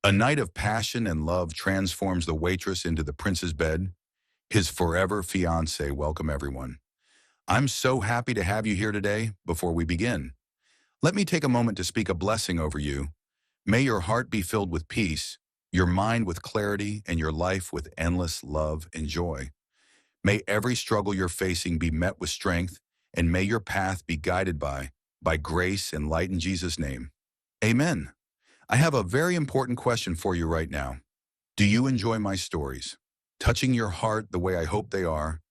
A night of passion and love transforms the waitress into the prince's bed. His forever fiance. Welcome, everyone. I'm so happy to have you here today. Before we begin, let me take a moment to speak a blessing over you. May your heart be filled with peace, your mind with clarity, and your life with endless love and joy. May every struggle you're facing be met with strength, and may your path be guided by grace and light in Jesus' name. Amen. I have a very important question for you right now. Do you enjoy my stories? Touching your heart the way I hope they are?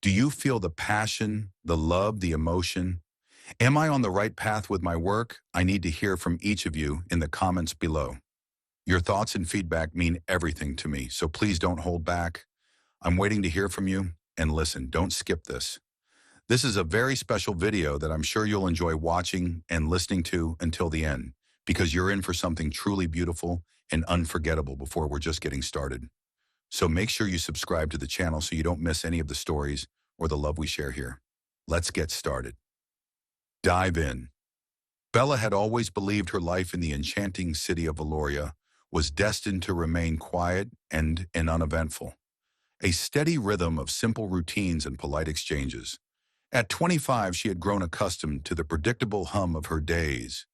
Do you feel the passion, the love, the emotion? Am I on the right path with my work? I need to hear from each of you in the comments below. Your thoughts and feedback mean everything to me, so please don't hold back. I'm waiting to hear from you, and listen, don't skip this. This is a very special video that I'm sure you'll enjoy watching and listening to until the end, because you're in for something truly beautiful and unforgettable before we're just getting started. So make sure you subscribe to the channel so you don't miss any of the stories or the love we share here. Let's get started. Dive in. Bella had always believed her life in the enchanting city of Valoria was destined to remain quiet and uneventful. A steady rhythm of simple routines and polite exchanges. At 25, she had grown accustomed to the predictable hum of her days.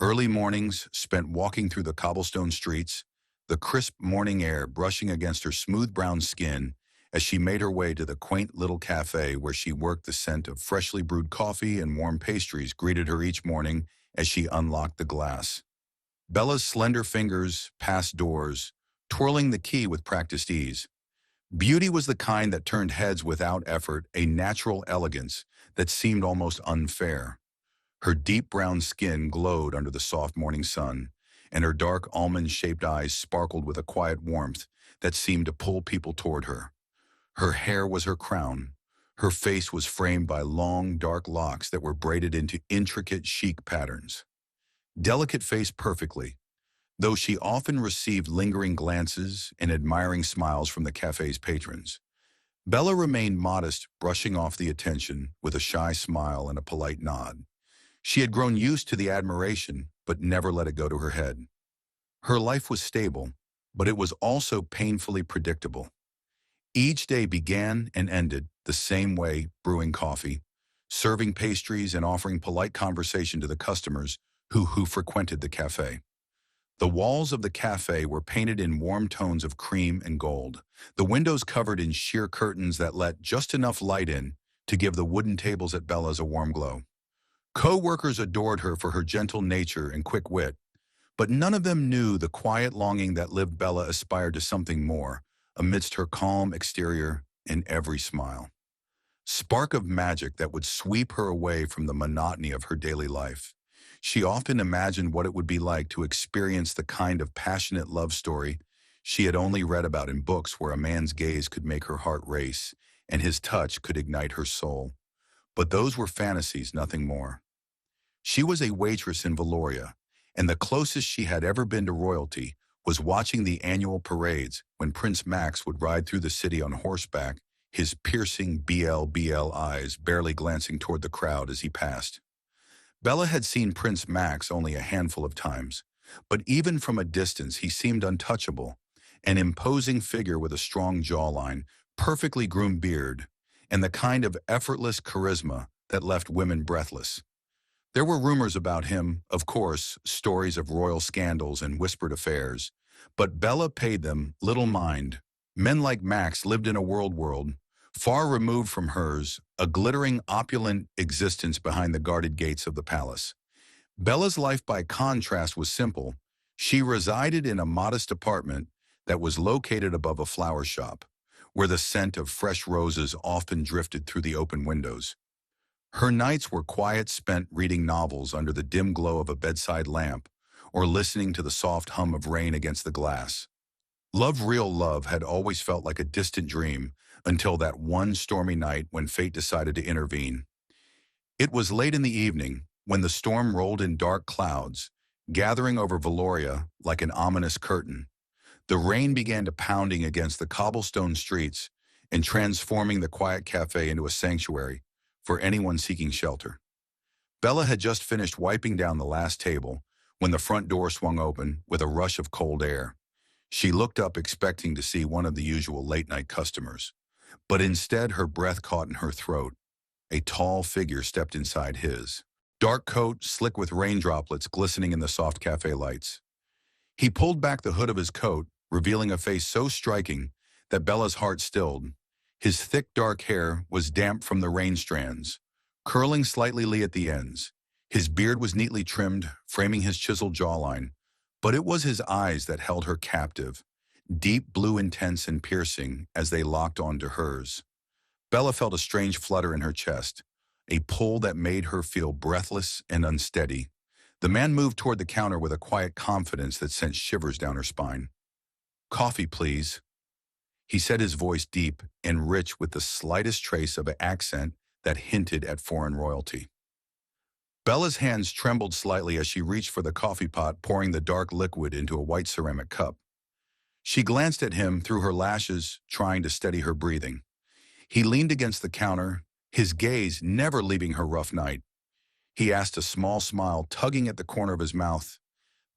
Early mornings spent walking through the cobblestone streets, the crisp morning air brushing against her smooth brown skin as she made her way to the quaint little cafe where she worked. The scent of freshly brewed coffee and warm pastries greeted her each morning as she unlocked the glass. Bella's slender fingers passed doors, twirling the key with practiced ease. Beauty was the kind that turned heads without effort, a natural elegance that seemed almost unfair. Her deep brown skin glowed under the soft morning sun, and her dark almond-shaped eyes sparkled with a quiet warmth that seemed to pull people toward her. Her hair was her crown. Her face was framed by long, dark locks that were braided into intricate, chic patterns. Delicate faced perfectly, though she often received lingering glances and admiring smiles from the cafe's patrons. Bella remained modest, brushing off the attention with a shy smile and a polite nod. She had grown used to the admiration, but never let it go to her head. Her life was stable, but it was also painfully predictable. Each day began and ended the same way, brewing coffee, serving pastries, and offering polite conversation to the customers who frequented the cafe. The walls of the cafe were painted in warm tones of cream and gold, the windows covered in sheer curtains that let just enough light in to give the wooden tables at Bella's a warm glow. Co-workers adored her for her gentle nature and quick wit, but none of them knew the quiet longing that lived. Bella aspired to something more amidst her calm exterior and every smile. Spark of magic that would sweep her away from the monotony of her daily life. She often imagined what it would be like to experience the kind of passionate love story she had only read about in books, where a man's gaze could make her heart race and his touch could ignite her soul. But those were fantasies, nothing more. She was a waitress in Valoria, and the closest she had ever been to royalty was watching the annual parades when Prince Max would ride through the city on horseback, his piercing BL eyes barely glancing toward the crowd as he passed. Bella had seen Prince Max only a handful of times, but even from a distance he seemed untouchable, an imposing figure with a strong jawline, perfectly groomed beard, and the kind of effortless charisma that left women breathless. There were rumors about him, of course, stories of royal scandals and whispered affairs, but Bella paid them little mind. Men like Max lived in a world far removed from hers, a glittering, opulent existence behind the guarded gates of the palace. Bella's life, by contrast, was simple. She resided in a modest apartment that was located above a flower shop, where the scent of fresh roses often drifted through the open windows. Her nights were quiet, spent reading novels under the dim glow of a bedside lamp, or listening to the soft hum of rain against the glass. Real love had always felt like a distant dream, until that one stormy night when fate decided to intervene. It was late in the evening, when the storm rolled in dark clouds, gathering over Valoria like an ominous curtain. The rain began to pounding against the cobblestone streets and transforming the quiet cafe into a sanctuary for anyone seeking shelter. Bella had just finished wiping down the last table when the front door swung open with a rush of cold air. She looked up expecting to see one of the usual late-night customers, but instead her breath caught in her throat. A tall figure stepped inside his. Dark coat, slick with rain droplets glistening in the soft cafe lights. He pulled back the hood of his coat, revealing a face so striking that Bella's heart stilled. His thick dark hair was damp from the rain strands, curling slightly at the ends. His beard was neatly trimmed, framing his chiseled jawline, but it was his eyes that held her captive, deep blue, intense and piercing as they locked onto hers. Bella felt a strange flutter in her chest, a pull that made her feel breathless and unsteady. The man moved toward the counter with a quiet confidence that sent shivers down her spine. "Coffee, please." He said, his voice deep and rich with the slightest trace of an accent that hinted at foreign royalty. Bella's hands trembled slightly as she reached for the coffee pot, pouring the dark liquid into a white ceramic cup. She glanced at him through her lashes, trying to steady her breathing. He leaned against the counter, his gaze never leaving her rough night. He asked, a small smile tugging at the corner of his mouth.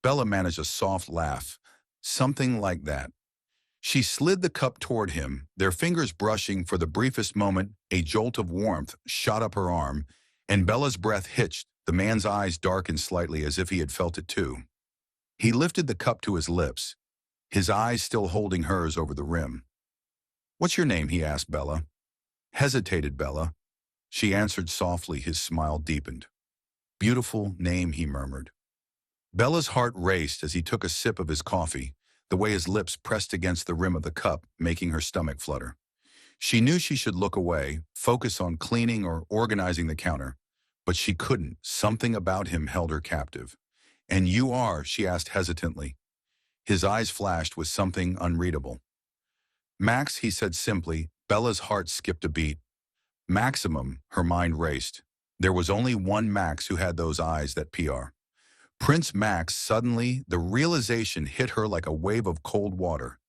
Bella managed a soft laugh, something like that. She slid the cup toward him, their fingers brushing. For the briefest moment, a jolt of warmth shot up her arm, and Bella's breath hitched. The man's eyes darkened slightly as if he had felt it too. He lifted the cup to his lips, his eyes still holding hers over the rim. "What's your name?" he asked Bella. Hesitated Bella. She answered softly, his smile deepened. "Beautiful name," he murmured. Bella's heart raced as he took a sip of his coffee, the way his lips pressed against the rim of the cup, making her stomach flutter. She knew she should look away, focus on cleaning or organizing the counter, but she couldn't. Something about him held her captive. "And you are?" she asked hesitantly. His eyes flashed with something unreadable. "Max," he said simply. Bella's heart skipped a beat. Maximum, her mind raced. There was only one Max who had those eyes, that PR. Prince Max. Suddenly, the realization hit her like a wave of cold water.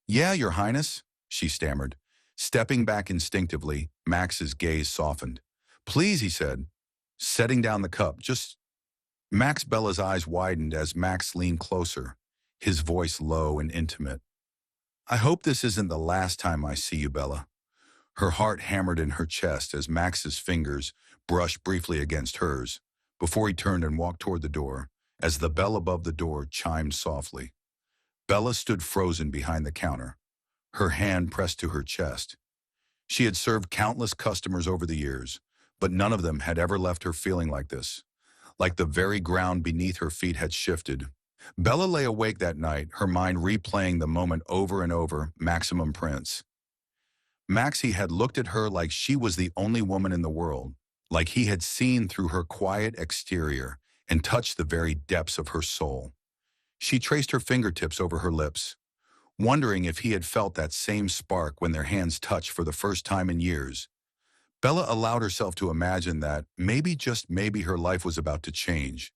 "Yeah, Your Highness," she stammered. Stepping back instinctively, Max's gaze softened. "Please," he said, setting down the cup. "Just—" Max. Bella's eyes widened as Max leaned closer, his voice low and intimate. "I hope this isn't the last time I see you, Bella." Her heart hammered in her chest as Max's fingers brushed briefly against hers, before he turned and walked toward the door, as the bell above the door chimed softly. Bella stood frozen behind the counter, her hand pressed to her chest. She had served countless customers over the years, but none of them had ever left her feeling like this, like the very ground beneath her feet had shifted. Bella lay awake that night, her mind replaying the moment over and over. Maximum Prince. Maxie had looked at her like she was the only woman in the world, like he had seen through her quiet exterior and touched the very depths of her soul. She traced her fingertips over her lips, wondering if he had felt that same spark when their hands touched for the first time in years. Bella allowed herself to imagine that maybe, just maybe, her life was about to change.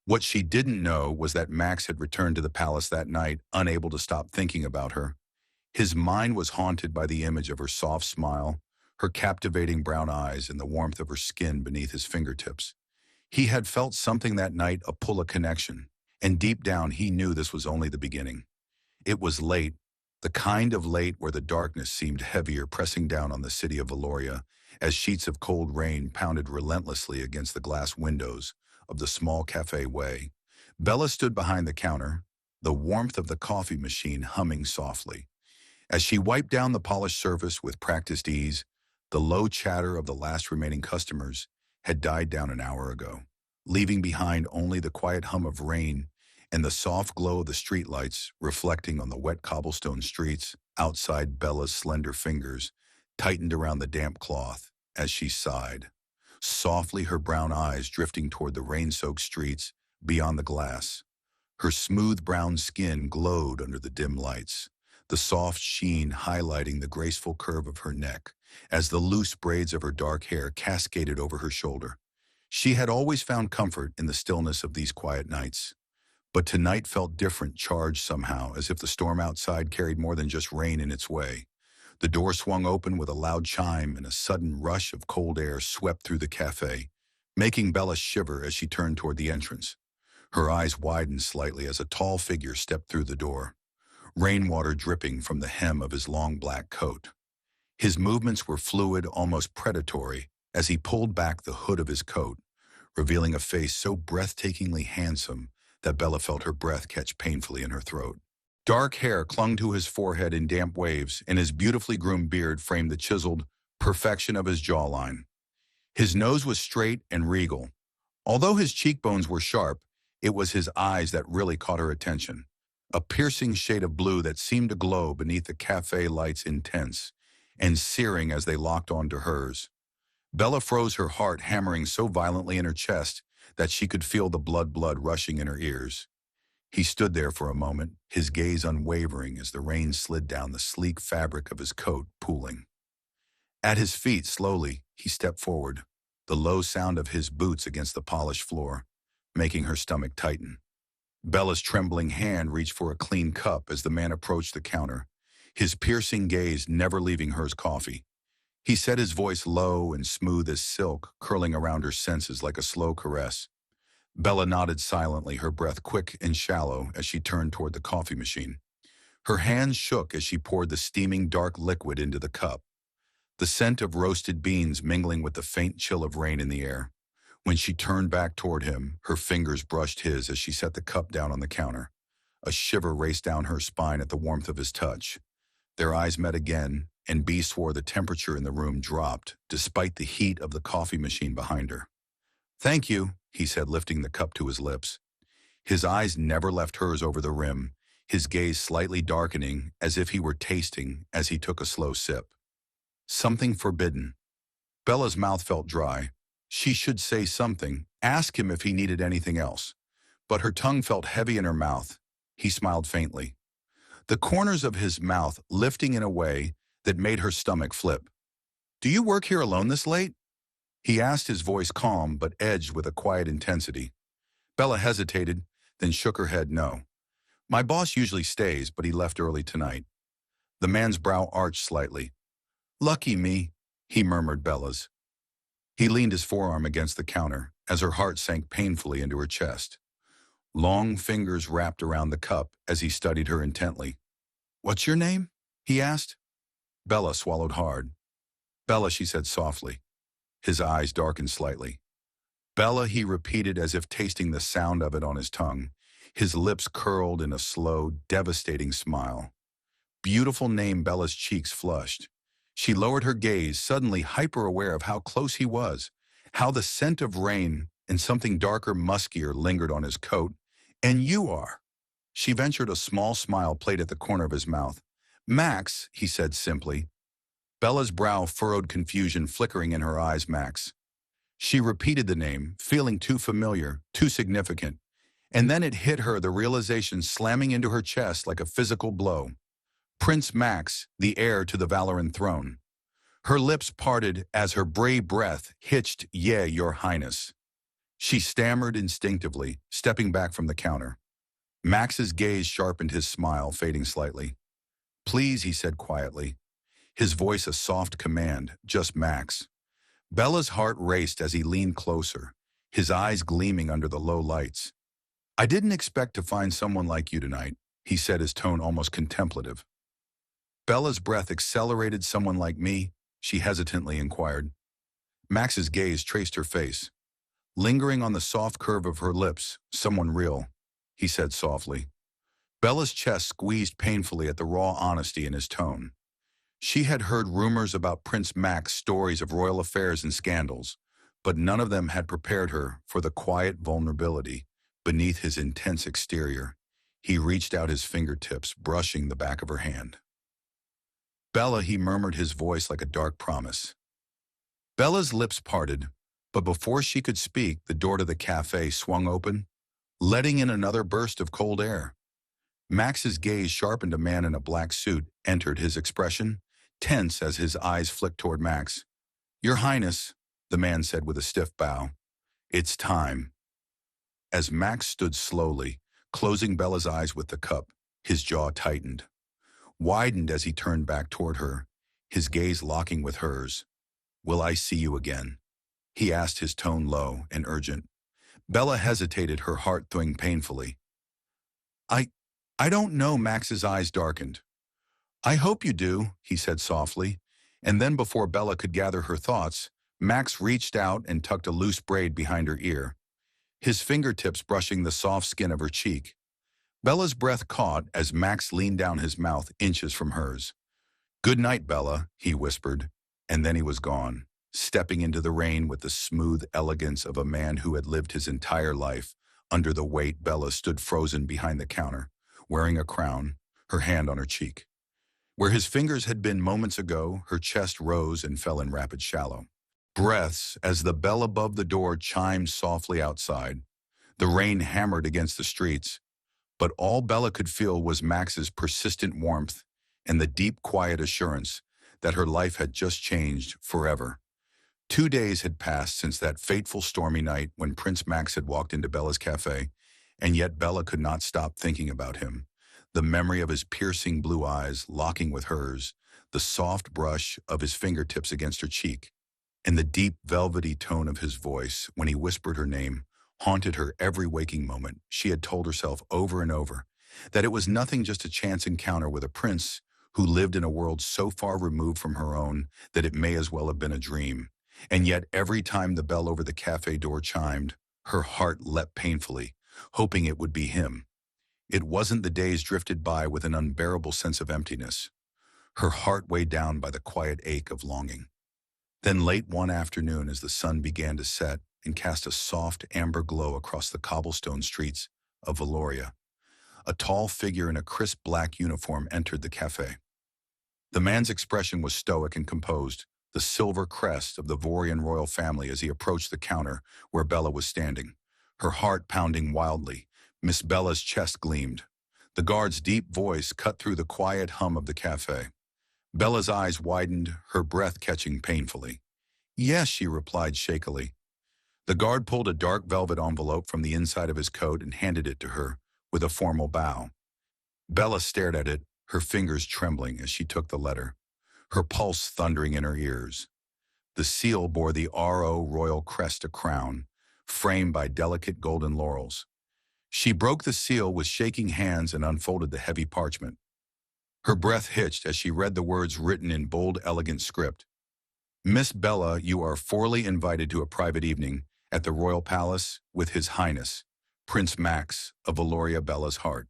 What she didn't know was that Max had returned to the palace that night, unable to stop thinking about her. His mind was haunted by the image of her soft smile, her captivating brown eyes, and the warmth of her skin beneath his fingertips. He had felt something that night, a pull, a connection, and deep down he knew this was only the beginning. It was late, the kind of late where the darkness seemed heavier, pressing down on the city of Valoria as sheets of cold rain pounded relentlessly against the glass windows of the small cafe way. Bella stood behind the counter, the warmth of the coffee machine humming softly. As she wiped down the polished surface with practiced ease, the low chatter of the last remaining customers had died down an hour ago, leaving behind only the quiet hum of rain and the soft glow of the streetlights reflecting on the wet cobblestone streets outside. Bella's slender fingers tightened around the damp cloth as she sighed. Softly, her brown eyes drifting toward the rain-soaked streets beyond the glass. Her smooth brown skin glowed under the dim lights, the soft sheen highlighting the graceful curve of her neck as the loose braids of her dark hair cascaded over her shoulder. She had always found comfort in the stillness of these quiet nights, but tonight felt different, charged somehow, as if the storm outside carried more than just rain in its way. The door swung open with a loud chime, and a sudden rush of cold air swept through the cafe, making Bella shiver as she turned toward the entrance. Her eyes widened slightly as a tall figure stepped through the door, rainwater dripping from the hem of his long black coat. His movements were fluid, almost predatory, as he pulled back the hood of his coat, revealing a face so breathtakingly handsome that Bella felt her breath catch painfully in her throat. Dark hair clung to his forehead in damp waves, and his beautifully groomed beard framed the chiseled perfection of his jawline. His nose was straight and regal. Although his cheekbones were sharp, it was his eyes that really caught her attention, a piercing shade of blue that seemed to glow beneath the cafe lights, intense and searing as they locked onto hers. Bella froze, her heart hammering so violently in her chest that she could feel the blood rushing in her ears. He stood there for a moment, his gaze unwavering as the rain slid down the sleek fabric of his coat, pooling. At his feet, slowly, he stepped forward, the low sound of his boots against the polished floor, making her stomach tighten. Bella's trembling hand reached for a clean cup as the man approached the counter, his piercing gaze never leaving hers coffee. He said, his voice low and smooth as silk, curling around her senses like a slow caress. Bella nodded silently, her breath quick and shallow as she turned toward the coffee machine. Her hands shook as she poured the steaming dark liquid into the cup, the scent of roasted beans mingling with the faint chill of rain in the air. When she turned back toward him, her fingers brushed his as she set the cup down on the counter. A shiver raced down her spine at the warmth of his touch. Their eyes met again, and B swore the temperature in the room dropped, despite the heat of the coffee machine behind her. "Thank you," he said, lifting the cup to his lips. His eyes never left hers over the rim, his gaze slightly darkening as if he were tasting as he took a slow sip. Something forbidden. Bella's mouth felt dry. She should say something, ask him if he needed anything else. But her tongue felt heavy in her mouth. He smiled faintly, the corners of his mouth lifting in a way that made her stomach flip. "Do you work here alone this late?" he asked, his voice calm but edged with a quiet intensity. Bella hesitated, then shook her head no. "My boss usually stays, but he left early tonight." The man's brow arched slightly. "Lucky me," he murmured Bella's. He leaned his forearm against the counter as her heart sank painfully into her chest. Long fingers wrapped around the cup as he studied her intently. "What's your name?" he asked. Bella swallowed hard. "Bella," she said softly. His eyes darkened slightly. "Bella," he repeated as if tasting the sound of it on his tongue. His lips curled in a slow, devastating smile. Beautiful name. Bella's cheeks flushed. She lowered her gaze, suddenly hyper-aware of how close he was, how the scent of rain and something darker, muskier lingered on his coat. "And you are?" She ventured. A small smile played at the corner of his mouth. "Max," he said simply. Bella's brow furrowed, confusion flickering in her eyes. "Max." She repeated the name, feeling too familiar, too significant. And then it hit her, the realization slamming into her chest like a physical blow. Prince Max, the heir to the Valoran throne. Her lips parted as her brave breath hitched, "Yeah, your highness." She stammered instinctively, stepping back from the counter. Max's gaze sharpened, his smile fading slightly. "Please," he said quietly, his voice a soft command, "just Max." Bella's heart raced as he leaned closer, his eyes gleaming under the low lights. "I didn't expect to find someone like you tonight," he said, his tone almost contemplative. Bella's breath accelerated. "Someone like me?" she hesitantly inquired. Max's gaze traced her face, lingering on the soft curve of her lips. "Someone real," he said softly. Bella's chest squeezed painfully at the raw honesty in his tone. She had heard rumors about Prince Max, stories of royal affairs and scandals, but none of them had prepared her for the quiet vulnerability beneath his intense exterior. He reached out his fingertips, brushing the back of her hand. "Bella," he murmured, his voice like a dark promise. Bella's lips parted, but before she could speak, the door to the cafe swung open, letting in another burst of cold air. Max's gaze sharpened. A man in a black suit entered, his expression tense as his eyes flicked toward Max. "Your Highness," the man said with a stiff bow. "It's time." As Max stood slowly, closing Bella's eyes with the cup, his jaw widened as he turned back toward her, his gaze locking with hers. "Will I see you again?" he asked, his tone low and urgent. Bella hesitated, her heart throbbing painfully. I, I don't know, Max's eyes darkened. I hope you do, he said softly, and then before Bella could gather her thoughts, Max reached out and tucked a loose braid behind her ear, his fingertips brushing the soft skin of her cheek. Bella's breath caught as Max leaned down, his mouth inches from hers. "Good night, Bella," he whispered, and then he was gone, stepping into the rain with the smooth elegance of a man who had lived his entire life. Under the weight, Bella stood frozen behind the counter, wearing a crown, her hand on her cheek. Where his fingers had been moments ago, her chest rose and fell in rapid shallow breaths as the bell above the door chimed softly outside. The rain hammered against the streets, but all Bella could feel was Max's persistent warmth and the deep, quiet assurance that her life had just changed forever. 2 days had passed since that fateful stormy night when Prince Max had walked into Bella's cafe, and yet Bella could not stop thinking about him. The memory of his piercing blue eyes locking with hers, the soft brush of his fingertips against her cheek, and the deep, velvety tone of his voice when he whispered her name haunted her every waking moment. She had told herself over and over that it was nothing, just a chance encounter with a prince who lived in a world so far removed from her own that it may as well have been a dream. And yet every time the bell over the cafe door chimed, her heart leapt painfully, hoping it would be him. It wasn't. The days drifted by with an unbearable sense of emptiness, her heart weighed down by the quiet ache of longing. Then late one afternoon, as the sun began to set and cast a soft amber glow across the cobblestone streets of Valoria, a tall figure in a crisp black uniform entered the cafe. The man's expression was stoic and composed, the silver crest of the Vorian royal family as he approached the counter where Bella was standing, her heart pounding wildly. Miss Bella's chest gleamed. The guard's deep voice cut through the quiet hum of the cafe. Bella's eyes widened, her breath catching painfully. "Yes," she replied shakily. The guard pulled a dark velvet envelope from the inside of his coat and handed it to her with a formal bow. Bella stared at it, her fingers trembling as she took the letter, her pulse thundering in her ears. The seal bore the R.O. royal crest, a crown, framed by delicate golden laurels. She broke the seal with shaking hands and unfolded the heavy parchment. Her breath hitched as she read the words written in bold, elegant script. "Miss Bella, you are formally invited to a private evening at the Royal Palace with His Highness, Prince Max of Valoria." Bella's heart.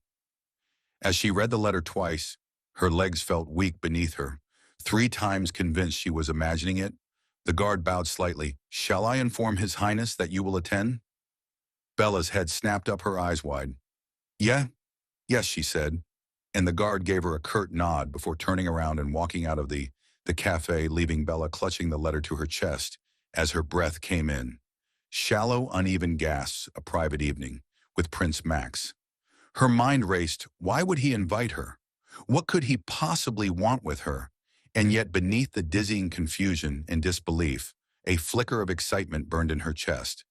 As she read the letter twice, her legs felt weak beneath her. 3 times convinced she was imagining it, the guard bowed slightly. "Shall I inform His Highness that you will attend?" Bella's head snapped up, her eyes wide. Yes, she said, and the guard gave her a curt nod before turning around and walking out of the cafe, leaving Bella clutching the letter to her chest as her breath came in. Shallow, uneven gasps, a private evening with Prince Max. Her mind raced. Why would he invite her? What could he possibly want with her? And yet beneath the dizzying confusion and disbelief, a flicker of excitement burned in her chest.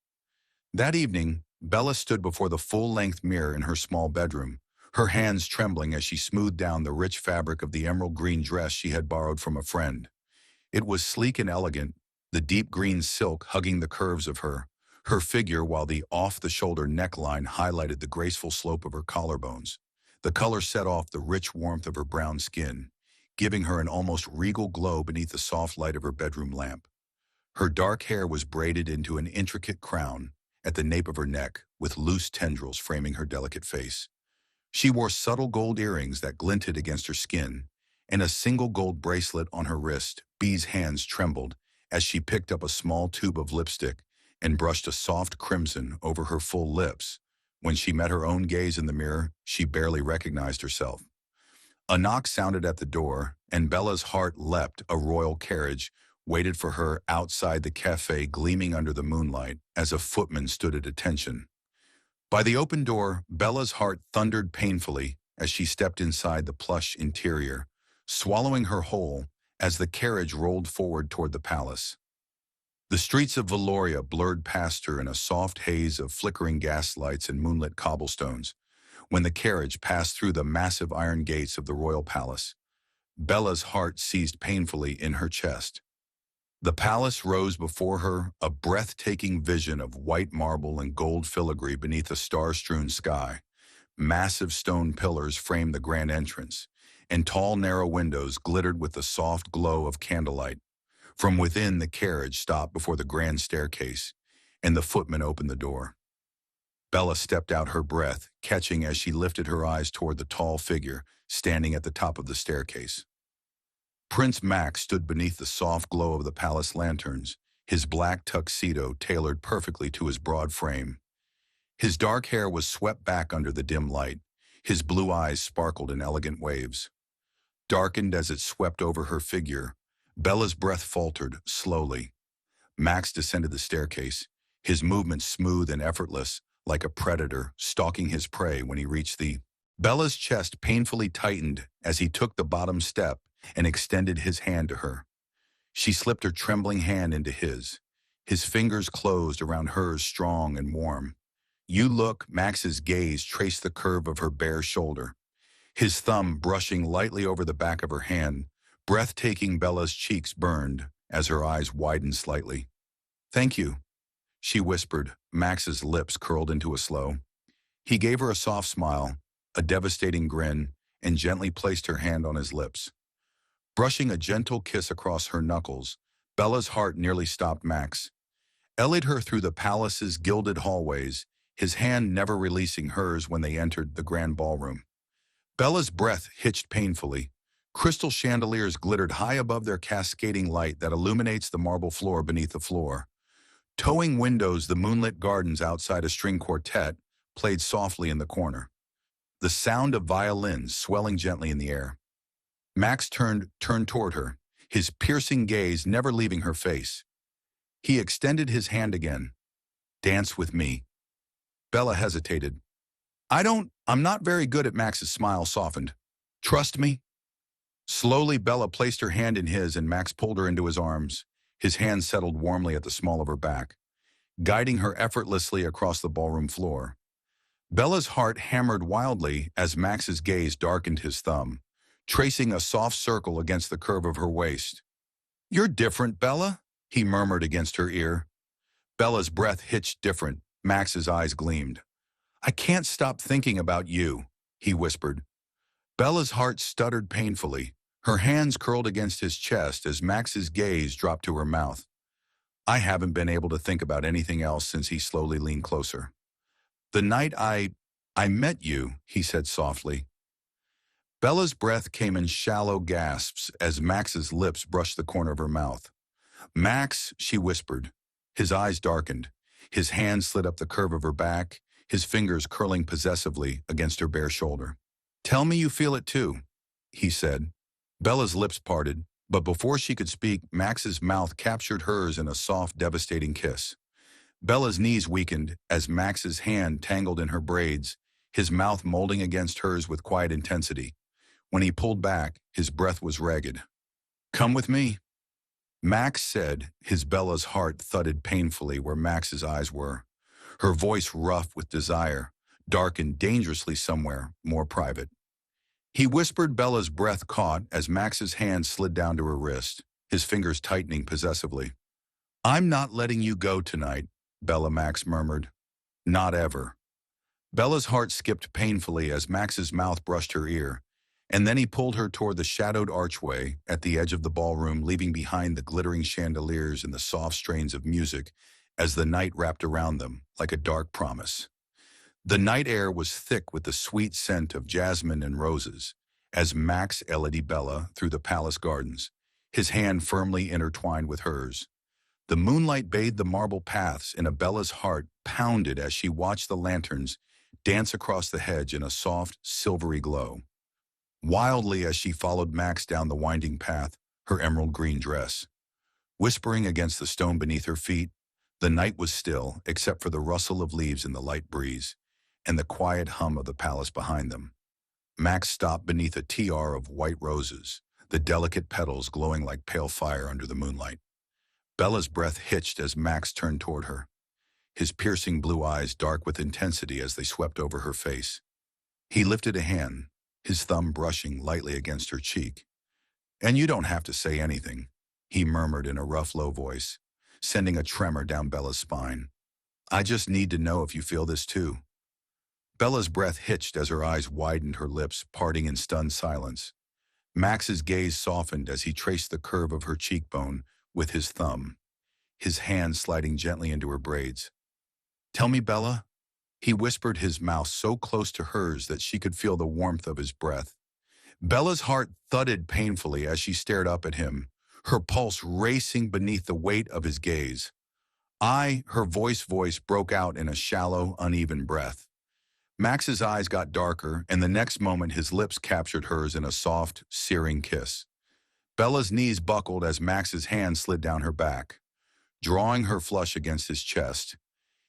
That evening, Bella stood before the full-length mirror in her small bedroom, her hands trembling as she smoothed down the rich fabric of the emerald green dress she had borrowed from a friend. It was sleek and elegant, the deep green silk hugging the curves of her figure, while the off-the-shoulder neckline highlighted the graceful slope of her collarbones. The color set off the rich warmth of her brown skin, giving her an almost regal glow beneath the soft light of her bedroom lamp. Her dark hair was braided into an intricate crown at the nape of her neck, with loose tendrils framing her delicate face. She wore subtle gold earrings that glinted against her skin, and a single gold bracelet on her wrist. Bee's hands trembled as she picked up a small tube of lipstick and brushed a soft crimson over her full lips. When she met her own gaze in the mirror, she barely recognized herself. A knock sounded at the door, and Bella's heart leapt. A royal carriage waited for her outside the cafe, gleaming under the moonlight as a footman stood at attention. By the open door, Bella's heart thundered painfully as she stepped inside the plush interior, swallowing her whole as the carriage rolled forward toward the palace. The streets of Valoria blurred past her in a soft haze of flickering gaslights and moonlit cobblestones. When the carriage passed through the massive iron gates of the royal palace, Bella's heart seized painfully in her chest. The palace rose before her, a breathtaking vision of white marble and gold filigree beneath a star-strewn sky. Massive stone pillars framed the grand entrance, and tall, narrow windows glittered with the soft glow of candlelight. From within, the carriage stopped before the grand staircase, and the footman opened the door. Bella stepped out, her breath catching as she lifted her eyes toward the tall figure standing at the top of the staircase. Prince Max stood beneath the soft glow of the palace lanterns, his black tuxedo tailored perfectly to his broad frame. His dark hair was swept back under the dim light. His blue eyes sparkled in elegant waves. Darkened as it swept over her figure, Bella's breath faltered slowly. Max descended the staircase, his movements smooth and effortless, like a predator stalking his prey when he reached the... Bella's chest painfully tightened as he took the bottom step and extended his hand to her. She slipped her trembling hand into his. His fingers closed around hers, strong and warm. "You look," Max's gaze traced the curve of her bare shoulder, his thumb brushing lightly over the back of her hand. Breathtaking. Bella's cheeks burned as her eyes widened slightly. "Thank you," she whispered. Max's lips curled into a slow. He gave her a soft smile, a devastating grin, and gently placed her hand on his lips. Brushing a gentle kiss across her knuckles, Bella's heart nearly stopped. Max ellied her through the palace's gilded hallways, his hand never releasing hers when they entered the grand ballroom. Bella's breath hitched painfully. Crystal chandeliers glittered high above their cascading light that illuminates the marble floor beneath the floor. Towing windows, the moonlit gardens outside a string quartet played softly in the corner, the sound of violins swelling gently in the air. Max turned toward her, his piercing gaze never leaving her face. He extended his hand again. "Dance with me." Bella hesitated. I'm not very good at." Max's smile softened. "Trust me." Slowly, Bella placed her hand in his and Max pulled her into his arms. His hand settled warmly at the small of her back, guiding her effortlessly across the ballroom floor. Bella's heart hammered wildly as Max's gaze darkened his thumb, tracing a soft circle against the curve of her waist. "You're different, Bella," he murmured against her ear. Bella's breath hitched different. Max's eyes gleamed. "I can't stop thinking about you," he whispered. Bella's heart stuttered painfully. Her hands curled against his chest as Max's gaze dropped to her mouth. "I haven't been able to think about anything else since." He slowly leaned closer. "The night I met you," he said softly. Bella's breath came in shallow gasps as Max's lips brushed the corner of her mouth. "Max," she whispered. His eyes darkened. His hand slid up the curve of her back, his fingers curling possessively against her bare shoulder. "Tell me you feel it too," he said. Bella's lips parted, but before she could speak, Max's mouth captured hers in a soft, devastating kiss. Bella's knees weakened as Max's hand tangled in her braids, his mouth molding against hers with quiet intensity. When he pulled back, his breath was ragged. "Come with me," Max said. His Bella's heart thudded painfully where Max's eyes were, her voice rough with desire, darkened dangerously somewhere more private. He whispered. Bella's breath caught as Max's hand slid down to her wrist, his fingers tightening possessively. "I'm not letting you go tonight," Bella, Max murmured. "Not ever." Bella's heart skipped painfully as Max's mouth brushed her ear, and then he pulled her toward the shadowed archway at the edge of the ballroom, leaving behind the glittering chandeliers and the soft strains of music as the night wrapped around them like a dark promise. The night air was thick with the sweet scent of jasmine and roses as Max eluded Bella through the palace gardens, his hand firmly intertwined with hers. The moonlight bathed the marble paths, and Bella's heart pounded as she watched the lanterns dance across the hedge in a soft, silvery glow. Wildly as she followed Max down the winding path, her emerald green dress whispering against the stone beneath her feet, the night was still except for the rustle of leaves in the light breeze and the quiet hum of the palace behind them. Max stopped beneath a tiara of white roses, the delicate petals glowing like pale fire under the moonlight. Bella's breath hitched as Max turned toward her, his piercing blue eyes dark with intensity as they swept over her face. He lifted a hand, his thumb brushing lightly against her cheek. "And you don't have to say anything," he murmured in a rough, low voice, sending a tremor down Bella's spine. I just need to know if you feel this too. Bella's breath hitched as her eyes widened, her lips parting in stunned silence. Max's gaze softened as he traced the curve of her cheekbone with his thumb, his hand sliding gently into her braids. Tell me, Bella, he whispered, his mouth so close to hers that she could feel the warmth of his breath. Bella's heart thudded painfully as she stared up at him, her pulse racing beneath the weight of his gaze. Her voice broke out in a shallow, uneven breath. Max's eyes got darker, and the next moment his lips captured hers in a soft, searing kiss. Bella's knees buckled as Max's hand slid down her back, drawing her flush against his chest.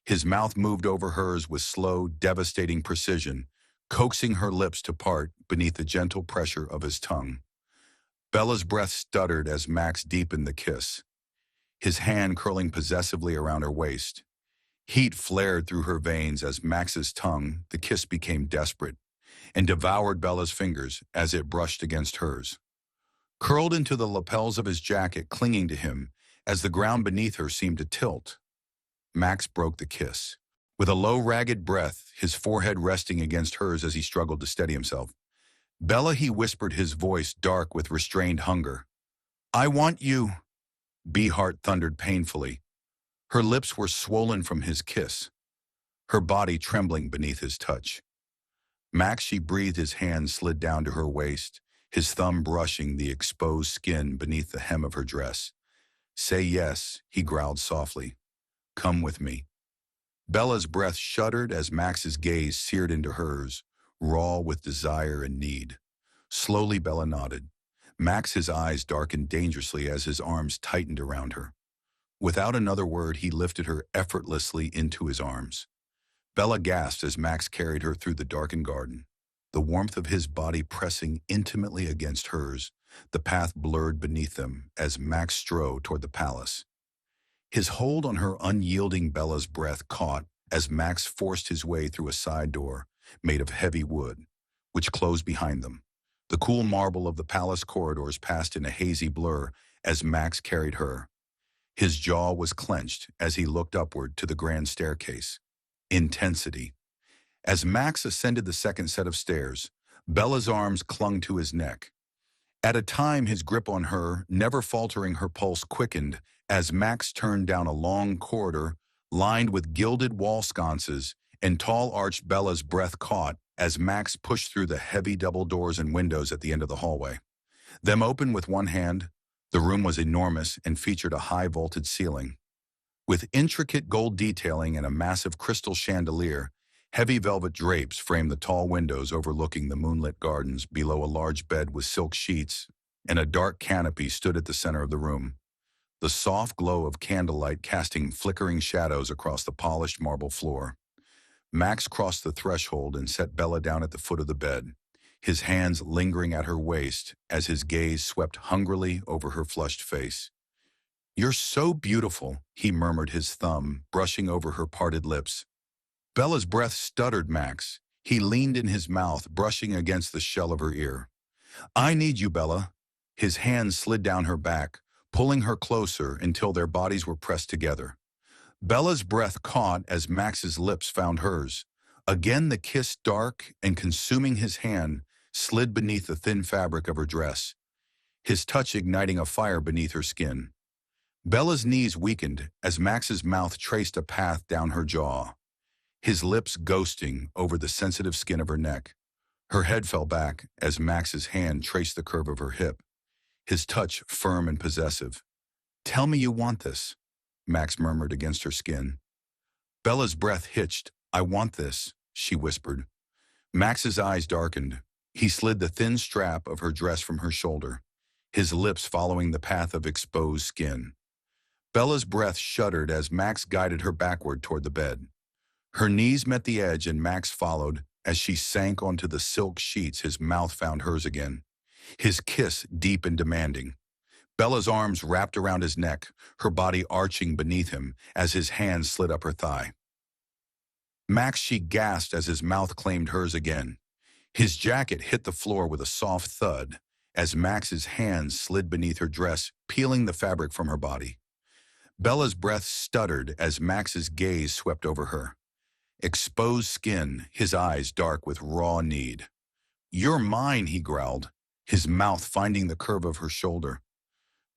His mouth moved over hers with slow, devastating precision, coaxing her lips to part beneath the gentle pressure of his tongue. Bella's breath stuttered as Max deepened the kiss, his hand curling possessively around her waist. Heat flared through her veins as Max's tongue, the kiss became desperate, and devoured Bella's fingers as it brushed against hers. Curled into the lapels of his jacket, clinging to him as the ground beneath her seemed to tilt, Max broke the kiss. With a low, ragged breath, his forehead resting against hers as he struggled to steady himself. Bella, he whispered, his voice dark with restrained hunger. I want you, Beheart thundered painfully. Her lips were swollen from his kiss, her body trembling beneath his touch. Max, she breathed, his hand slid down to her waist, his thumb brushing the exposed skin beneath the hem of her dress. Say yes, he growled softly. Come with me. Bella's breath shuddered as Max's gaze seared into hers, raw with desire and need. Slowly, Bella nodded. Max, his eyes darkened dangerously as his arms tightened around her. Without another word, he lifted her effortlessly into his arms. Bella gasped as Max carried her through the darkened garden, the warmth of his body pressing intimately against hers, the path blurred beneath them as Max strode toward the palace. His hold on her unyielding, Bella's breath caught as Max forced his way through a side door made of heavy wood, which closed behind them. The cool marble of the palace corridors passed in a hazy blur as Max carried her. His jaw was clenched as he looked upward to the grand staircase. Intensity. As Max ascended the second set of stairs, Bella's arms clung to his neck. At a time, his grip on her, never faltering, her pulse quickened as Max turned down a long corridor lined with gilded wall sconces and tall arched. Bella's breath caught as Max pushed through the heavy double doors and windows at the end of the hallway. Them open with one hand, the room was enormous and featured a high-vaulted ceiling. With intricate gold detailing and a massive crystal chandelier, heavy velvet drapes framed the tall windows overlooking the moonlit gardens. Below, a large bed with silk sheets and a dark canopy stood at the center of the room, the soft glow of candlelight casting flickering shadows across the polished marble floor. Max crossed the threshold and set Bella down at the foot of the bed, his hands lingering at her waist as his gaze swept hungrily over her flushed face. You're so beautiful, he murmured, his thumb brushing over her parted lips. Bella's breath stuttered Max. He leaned in, his mouth brushing against the shell of her ear. I need you, Bella. His hand slid down her back, pulling her closer until their bodies were pressed together. Bella's breath caught as Max's lips found hers. Again, the kiss, dark and consuming, his hand slid beneath the thin fabric of her dress, his touch igniting a fire beneath her skin. Bella's knees weakened as Max's mouth traced a path down her jaw, his lips ghosting over the sensitive skin of her neck. Her head fell back as Max's hand traced the curve of her hip, his touch firm and possessive. Tell me you want this, Max murmured against her skin. Bella's breath hitched. I want this, she whispered. Max's eyes darkened. He slid the thin strap of her dress from her shoulder, his lips following the path of exposed skin. Bella's breath shuddered as Max guided her backward toward the bed. Her knees met the edge and Max followed. As she sank onto the silk sheets, his mouth found hers again, his kiss deep and demanding. Bella's arms wrapped around his neck, her body arching beneath him as his hand slid up her thigh. Max, she gasped as his mouth claimed hers again. His jacket hit the floor with a soft thud, as Max's hands slid beneath her dress, peeling the fabric from her body. Bella's breath stuttered as Max's gaze swept over her. Exposed skin, his eyes dark with raw need. "You're mine," he growled, his mouth finding the curve of her shoulder.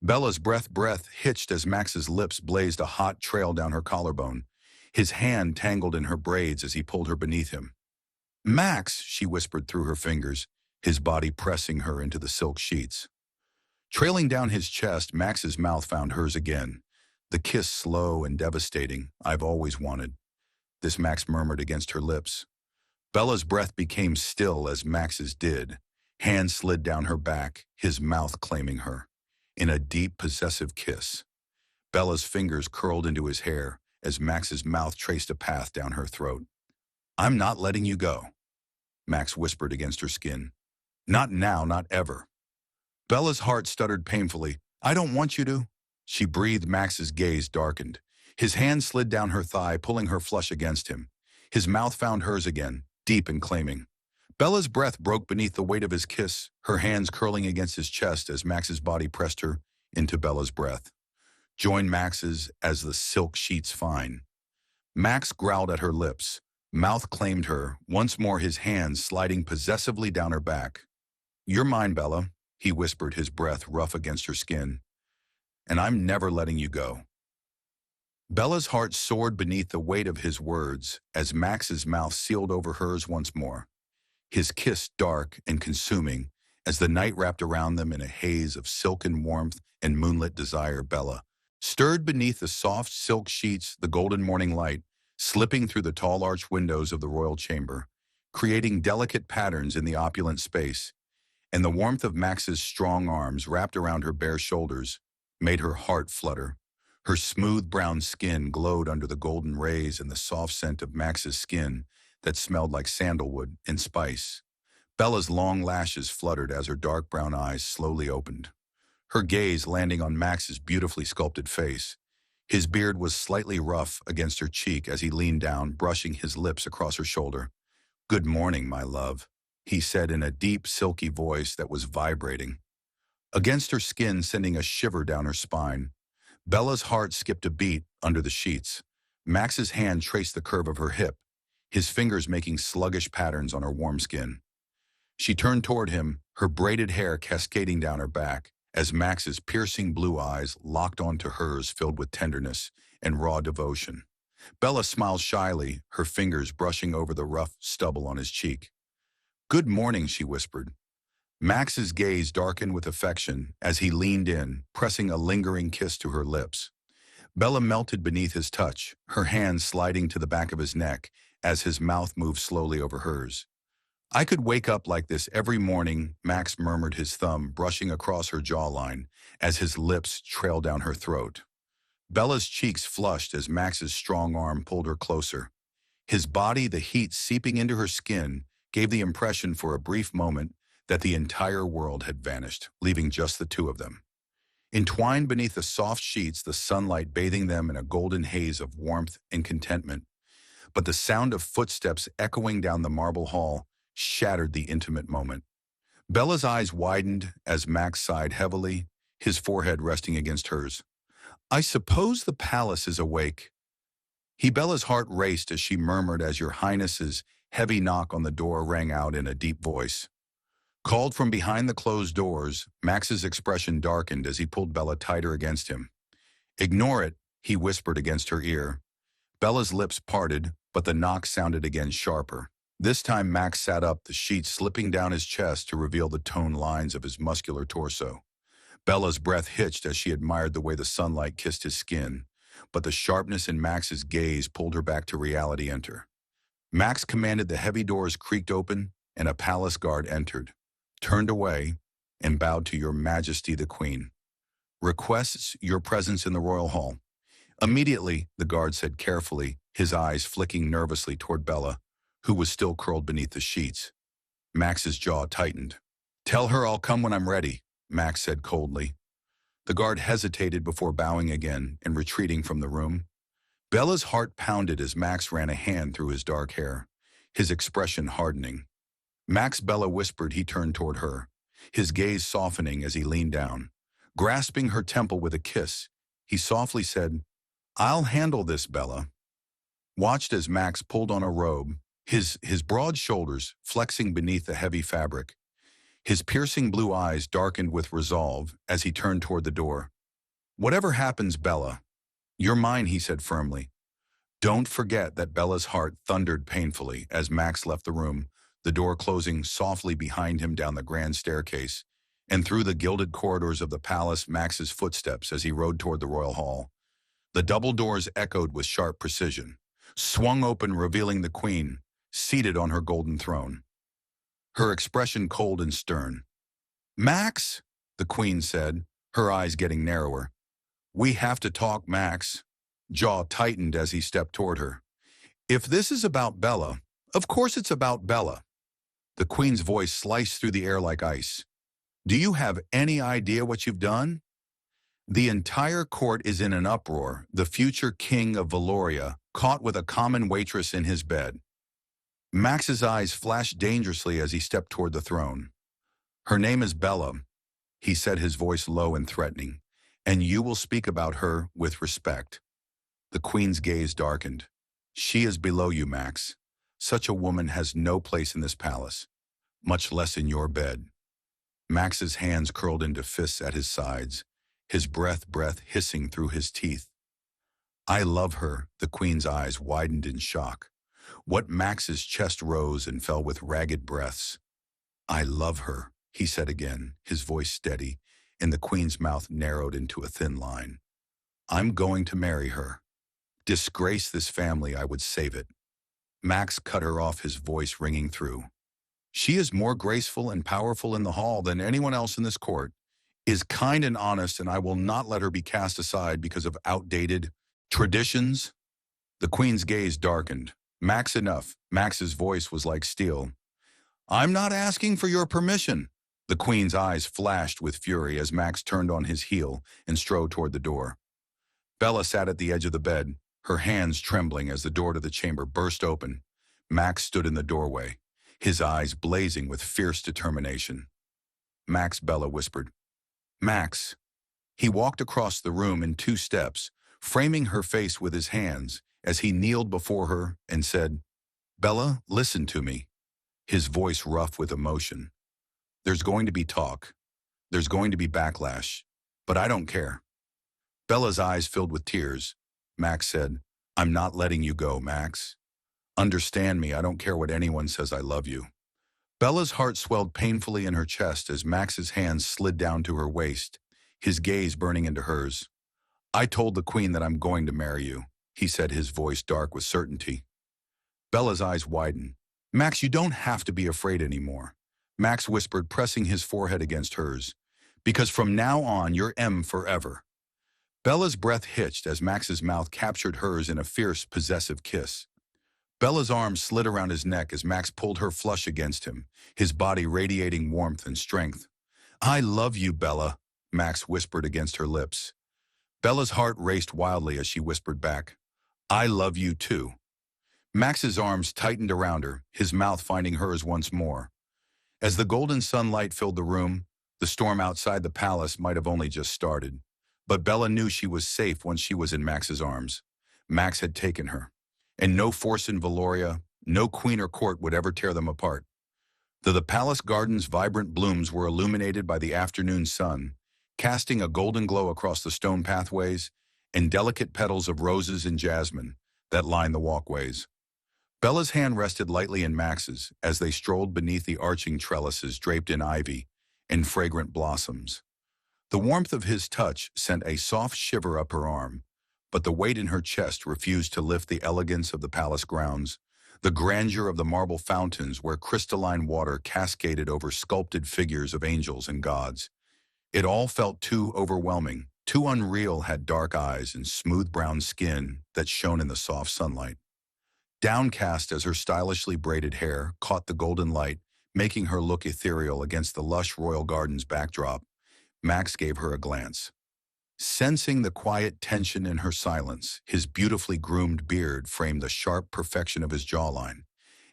Bella's breath hitched as Max's lips blazed a hot trail down her collarbone. His hand tangled in her braids as he pulled her beneath him. "Max," she whispered through her fingers, his body pressing her into the silk sheets. Trailing down his chest, Max's mouth found hers again. The kiss slow and devastating. "I've always wanted this," Max murmured against her lips. Bella's breath became still as Max's did. Hands slid down her back, his mouth claiming her. In a deep, possessive kiss. Bella's fingers curled into his hair as Max's mouth traced a path down her throat. "I'm not letting you go," Max whispered against her skin. "Not now, not ever." Bella's heart stuttered painfully. "I don't want you to." She breathed. Max's gaze darkened. His hand slid down her thigh, pulling her flush against him. His mouth found hers again, deep and claiming. Bella's breath broke beneath the weight of his kiss, her hands curling against his chest as Max's body pressed her into Bella's breath. Join Max's as the silk sheets fine. Max growled at her lips. Mouth claimed her, once more his hands sliding possessively down her back. "You're mine, Bella," he whispered, his breath rough against her skin. "And I'm never letting you go." Bella's heart soared beneath the weight of his words as Max's mouth sealed over hers once more. His kiss dark and consuming as the night wrapped around them in a haze of silken warmth and moonlit desire. Bella stirred beneath the soft silk sheets, the golden morning light, slipping through the tall arched windows of the royal chamber, creating delicate patterns in the opulent space, and the warmth of Max's strong arms wrapped around her bare shoulders made her heart flutter. Her smooth brown skin glowed under the golden rays and the soft scent of Max's skin that smelled like sandalwood and spice. Bella's long lashes fluttered as her dark brown eyes slowly opened, her gaze landing on Max's beautifully sculpted face. His beard was slightly rough against her cheek as he leaned down, brushing his lips across her shoulder. "Good morning, my love," he said in a deep, silky voice that was vibrating against her skin, sending a shiver down her spine. Bella's heart skipped a beat under the sheets. Max's hand traced the curve of her hip, his fingers making sluggish patterns on her warm skin. She turned toward him, her braided hair cascading down her back, as Max's piercing blue eyes locked onto hers, filled with tenderness and raw devotion. Bella smiled shyly, her fingers brushing over the rough stubble on his cheek. "Good morning," she whispered. Max's gaze darkened with affection as he leaned in, pressing a lingering kiss to her lips. Bella melted beneath his touch, her hand sliding to the back of his neck as his mouth moved slowly over hers. "I could wake up like this every morning," Max murmured, his thumb brushing across her jawline as his lips trailed down her throat. Bella's cheeks flushed as Max's strong arm pulled her closer. His body, the heat seeping into her skin, gave the impression for a brief moment that the entire world had vanished, leaving just the two of them. Entwined beneath the soft sheets, the sunlight bathing them in a golden haze of warmth and contentment. But the sound of footsteps echoing down the marble hall shattered the intimate moment. Bella's eyes widened as Max sighed heavily, his forehead resting against hers. "I suppose the palace is awake." Bella's heart raced as she murmured as Your Highness's heavy knock on the door rang out in a deep voice. Called from behind the closed doors, Max's expression darkened as he pulled Bella tighter against him. "Ignore it," he whispered against her ear. Bella's lips parted, but the knock sounded again sharper. This time Max sat up, the sheet slipping down his chest to reveal the toned lines of his muscular torso. Bella's breath hitched as she admired the way the sunlight kissed his skin, but the sharpness in Max's gaze pulled her back to reality. "Enter." Max commanded. The heavy doors creaked open, and a palace guard entered, turned away, and bowed to Your Majesty the Queen. "Requests your presence in the royal hall." Immediately, the guard said carefully, his eyes flicking nervously toward Bella, who was still curled beneath the sheets. Max's jaw tightened. "Tell her I'll come when I'm ready," Max said coldly. The guard hesitated before bowing again and retreating from the room. Bella's heart pounded as Max ran a hand through his dark hair, his expression hardening. "Max," Bella whispered. He turned toward her. his gaze softening as he leaned down. Grasping her temple with a kiss, he softly said, "I'll handle this, Bella." Watched as Max pulled on a robe, his broad shoulders flexing beneath the heavy fabric. His piercing blue eyes darkened with resolve as he turned toward the door. "Whatever happens, Bella, you're mine," he said firmly. Don't forget that Bella's heart thundered painfully as Max left the room, the door closing softly behind him down the grand staircase, and through the gilded corridors of the palace, Max's footsteps as he rode toward the royal hall. The double doors echoed with sharp precision, swung open revealing the queen, seated on her golden throne. Her expression cold and stern. "Max," the queen said, her eyes getting narrower. "We have to talk, Max." Jaw tightened as he stepped toward her. "If this is about Bella, of course it's about Bella." The queen's voice sliced through the air like ice. "Do you have any idea what you've done? The entire court is in an uproar, the future king of Valoria, caught with a common waitress in his bed." Max's eyes flashed dangerously as he stepped toward the throne. "Her name is Bella," he said, his voice low and threatening, "and you will speak about her with respect." The queen's gaze darkened. "She is below you, Max. Such a woman has no place in this palace, much less in your bed." Max's hands curled into fists at his sides, his breath hissing through his teeth. "I love her," the queen's eyes widened in shock. What Max's chest rose and fell with ragged breaths. "I love her," he said again, his voice steady, and the queen's mouth narrowed into a thin line. "I'm going to marry her. Disgrace this family, I would save it." Max cut her off, his voice ringing through. "She is more graceful and powerful in the hall than anyone else in this court, is kind and honest, and I will not let her be cast aside because of outdated traditions." The queen's gaze darkened. "Max, enough." Max's voice was like steel. "I'm not asking for your permission." The queen's eyes flashed with fury as Max turned on his heel and strode toward the door. Bella sat at the edge of the bed, her hands trembling as the door to the chamber burst open. Max stood in the doorway, his eyes blazing with fierce determination. "Max," Bella whispered. "Max." He walked across the room in 2 steps, framing her face with his hands as he kneeled before her and said, "Bella, listen to me." His voice rough with emotion. "There's going to be talk. There's going to be backlash. But I don't care." Bella's eyes filled with tears. Max said, "I'm not letting you go, Max. Understand me, I don't care what anyone says, I love you." Bella's heart swelled painfully in her chest as Max's hands slid down to her waist, his gaze burning into hers. "I told the queen that I'm going to marry you," he said, his voice dark with certainty. Bella's eyes widened. "Max, you don't have to be afraid anymore," Max whispered, pressing his forehead against hers. "Because from now on, you're M forever." Bella's breath hitched as Max's mouth captured hers in a fierce, possessive kiss. Bella's arms slid around his neck as Max pulled her flush against him, his body radiating warmth and strength. "I love you, Bella," Max whispered against her lips. Bella's heart raced wildly as she whispered back, "I love you too." Max's arms tightened around her, his mouth finding hers once more. As the golden sunlight filled the room, the storm outside the palace might have only just started. But Bella knew she was safe once she was in Max's arms. Max had taken her, and no force in Valoria, no queen or court would ever tear them apart. Though the palace garden's vibrant blooms were illuminated by the afternoon sun, casting a golden glow across the stone pathways and delicate petals of roses and jasmine that lined the walkways. Bella's hand rested lightly in Max's as they strolled beneath the arching trellises draped in ivy and fragrant blossoms. The warmth of his touch sent a soft shiver up her arm, but the weight in her chest refused to lift the elegance of the palace grounds, the grandeur of the marble fountains where crystalline water cascaded over sculpted figures of angels and gods. It all felt too overwhelming, too unreal, had dark eyes and smooth brown skin that shone in the soft sunlight. Downcast as her stylishly braided hair caught the golden light, making her look ethereal against the lush royal garden's backdrop, Max gave her a glance. Sensing the quiet tension in her silence, his beautifully groomed beard framed the sharp perfection of his jawline,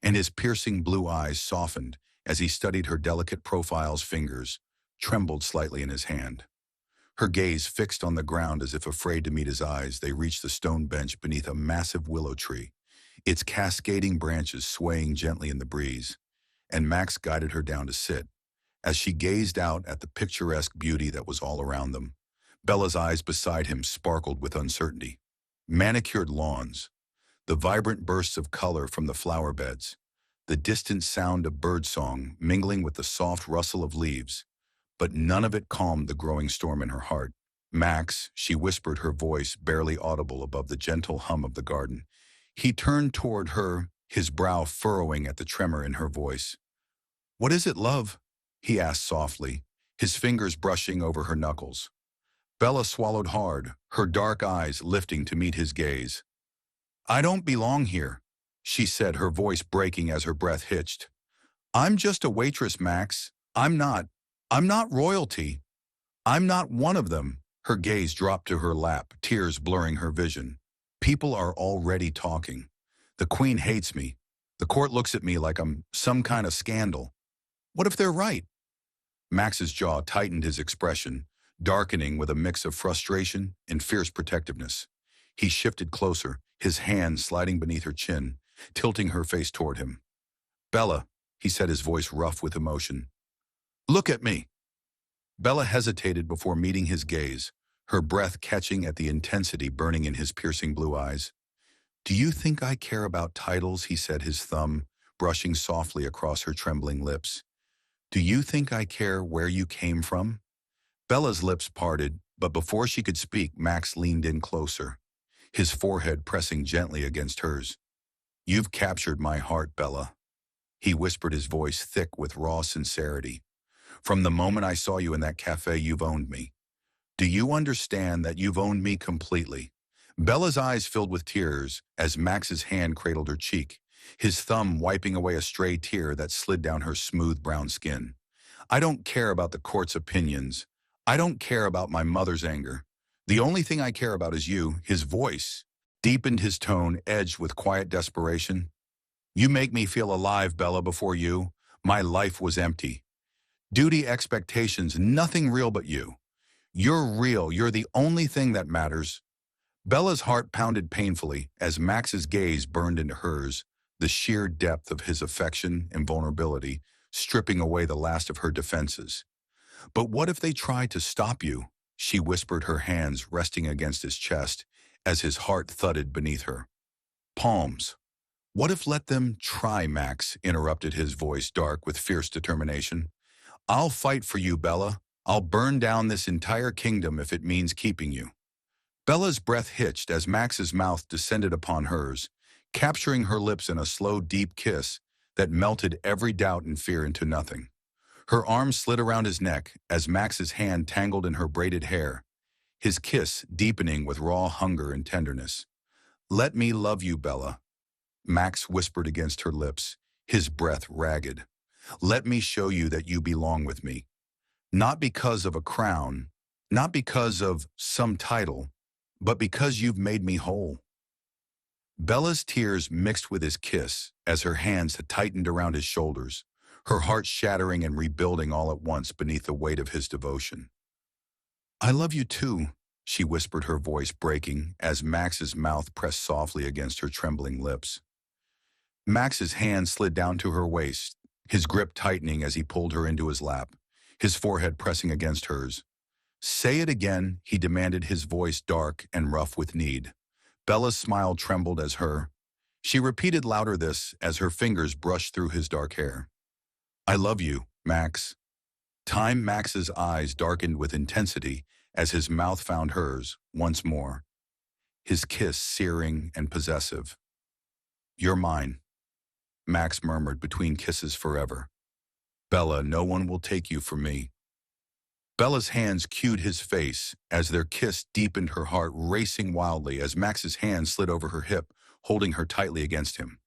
and his piercing blue eyes softened as he studied her delicate profile's fingers, trembled slightly in his hand. Her gaze fixed on the ground as if afraid to meet his eyes, they reached the stone bench beneath a massive willow tree, its cascading branches swaying gently in the breeze, and Max guided her down to sit. As she gazed out at the picturesque beauty that was all around them, Bella's eyes beside him sparkled with uncertainty. Manicured lawns, the vibrant bursts of color from the flower beds, the distant sound of birdsong mingling with the soft rustle of leaves, but none of it calmed the growing storm in her heart. Max, she whispered, her voice barely audible above the gentle hum of the garden. He turned toward her, his brow furrowing at the tremor in her voice. "What is it, love?" he asked softly, his fingers brushing over her knuckles. Bella swallowed hard, her dark eyes lifting to meet his gaze. "I don't belong here," she said, her voice breaking as her breath hitched. "I'm just a waitress, Max. I'm not royalty. I'm not one of them." Her gaze dropped to her lap, tears blurring her vision. "People are already talking. The Queen hates me. The court looks at me like I'm some kind of scandal. What if they're right?" Max's jaw tightened, his expression darkening with a mix of frustration and fierce protectiveness. He shifted closer, his hand sliding beneath her chin, tilting her face toward him. "Bella," he said, his voice rough with emotion. "Look at me." Bella hesitated before meeting his gaze, her breath catching at the intensity burning in his piercing blue eyes. "Do you think I care about titles?" he said, his thumb brushing softly across her trembling lips. "Do you think I care where you came from?" Bella's lips parted, but before she could speak, Max leaned in closer, his forehead pressing gently against hers. "You've captured my heart, Bella," he whispered, his voice thick with raw sincerity. "From the moment I saw you in that cafe, you've owned me. Do you understand that you've owned me completely?" Bella's eyes filled with tears as Max's hand cradled her cheek, his thumb wiping away a stray tear that slid down her smooth brown skin. "I don't care about the court's opinions. I don't care about my mother's anger. The only thing I care about is you." His voice deepened, his tone edged with quiet desperation. "You make me feel alive, Bella. Before you, my life was empty. Duty, expectations, nothing real but you. You're real. You're the only thing that matters." Bella's heart pounded painfully as Max's gaze burned into hers, the sheer depth of his affection and vulnerability stripping away the last of her defenses. "But what if they try to stop you?" she whispered, her hands resting against his chest as his heart thudded beneath her palms. "What if let them try?" Max interrupted, his voice dark with fierce determination. "I'll fight for you, Bella. I'll burn down this entire kingdom if it means keeping you." Bella's breath hitched as Max's mouth descended upon hers, capturing her lips in a slow, deep kiss that melted every doubt and fear into nothing. Her arm slid around his neck as Max's hand tangled in her braided hair, his kiss deepening with raw hunger and tenderness. "Let me love you, Bella," Max whispered against her lips, his breath ragged. "Let me show you that you belong with me. Not because of a crown, not because of some title, but because you've made me whole." Bella's tears mixed with his kiss as her hands had tightened around his shoulders, her heart shattering and rebuilding all at once beneath the weight of his devotion. "I love you too," she whispered, her voice breaking as Max's mouth pressed softly against her trembling lips. Max's hand slid down to her waist, his grip tightening as he pulled her into his lap, his forehead pressing against hers. "Say it again," he demanded, his voice dark and rough with need. Bella's smile trembled as she repeated louder this as her fingers brushed through his dark hair. "I love you, Max." Max's eyes darkened with intensity as his mouth found hers once more, his kiss searing and possessive. "You're mine," Max murmured between kisses, "forever. Bella, no one will take you from me." Bella's hands cued his face as their kiss deepened, her heart racing wildly as Max's hand slid over her hip, holding her tightly against him.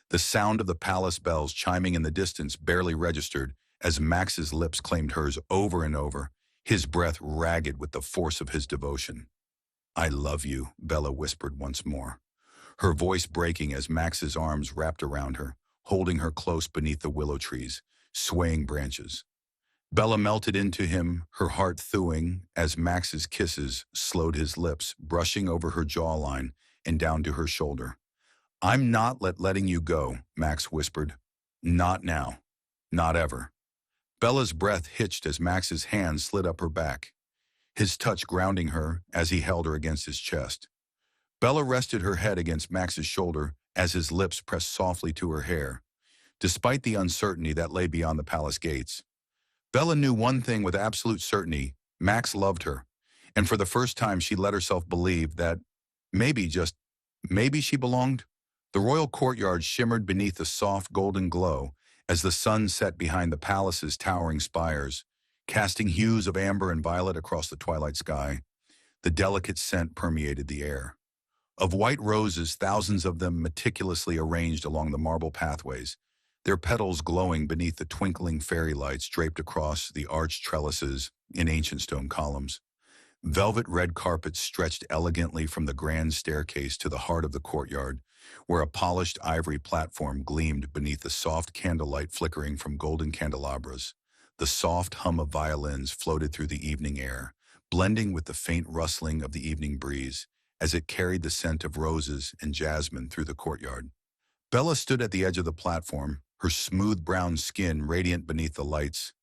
The sound of the palace bells chiming in the distance barely registered as Max's lips claimed hers over and over, his breath ragged with the force of his devotion. "I love you," Bella whispered once more, her voice breaking as Max's arms wrapped around her, holding her close beneath the willow trees, swaying branches. Bella melted into him, her heart thawing as Max's kisses slowed his lips, brushing over her jawline and down to her shoulder. I'm not letting you go, Max whispered. Not now. Not ever. Bella's breath hitched as Max's hand slid up her back, his touch grounding her as he held her against his chest. Bella rested her head against Max's shoulder as his lips pressed softly to her hair. Despite the uncertainty that lay beyond the palace gates, Bella knew one thing with absolute certainty: Max loved her, and for the first time she let herself believe that maybe, just maybe, she belonged. The royal courtyard shimmered beneath a soft golden glow as the sun set behind the palace's towering spires, casting hues of amber and violet across the twilight sky. The delicate scent permeated the air. Of white roses, thousands of them meticulously arranged along the marble pathways, their petals glowing beneath the twinkling fairy lights draped across the arched trellises in ancient stone columns. Velvet red carpets stretched elegantly from the grand staircase to the heart of the courtyard, where a polished ivory platform gleamed beneath the soft candlelight flickering from golden candelabras. The soft hum of violins floated through the evening air, blending with the faint rustling of the evening breeze as it carried the scent of roses and jasmine through the courtyard. Bella stood at the edge of the platform, her smooth brown skin radiant beneath the lights,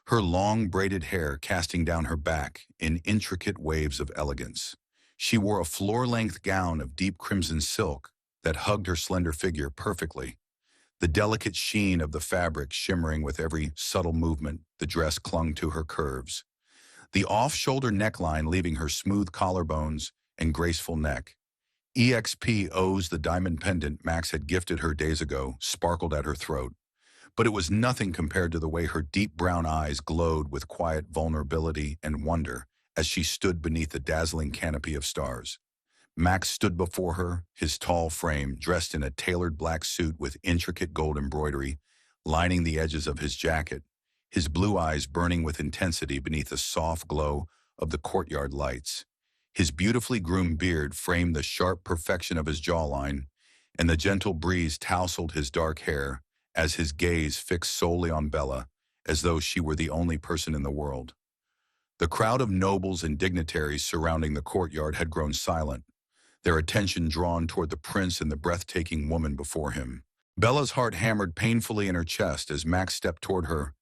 her long braided hair casting down her back in intricate waves of elegance. She wore a floor-length gown of deep crimson silk that hugged her slender figure perfectly. The delicate sheen of the fabric shimmering with every subtle movement, the dress clung to her curves. The off-shoulder neckline leaving her smooth collarbones and graceful neck. EXPO's the diamond pendant Max had gifted her days ago sparkled at her throat, but it was nothing compared to the way her deep brown eyes glowed with quiet vulnerability and wonder as she stood beneath the dazzling canopy of stars. Max stood before her, his tall frame dressed in a tailored black suit with intricate gold embroidery lining the edges of his jacket, his blue eyes burning with intensity beneath the soft glow of the courtyard lights. His beautifully groomed beard framed the sharp perfection of his jawline, and the gentle breeze tousled his dark hair as his gaze fixed solely on Bella, as though she were the only person in the world. The crowd of nobles and dignitaries surrounding the courtyard had grown silent, their attention drawn toward the prince and the breathtaking woman before him. Bella's heart hammered painfully in her chest as Max stepped toward her,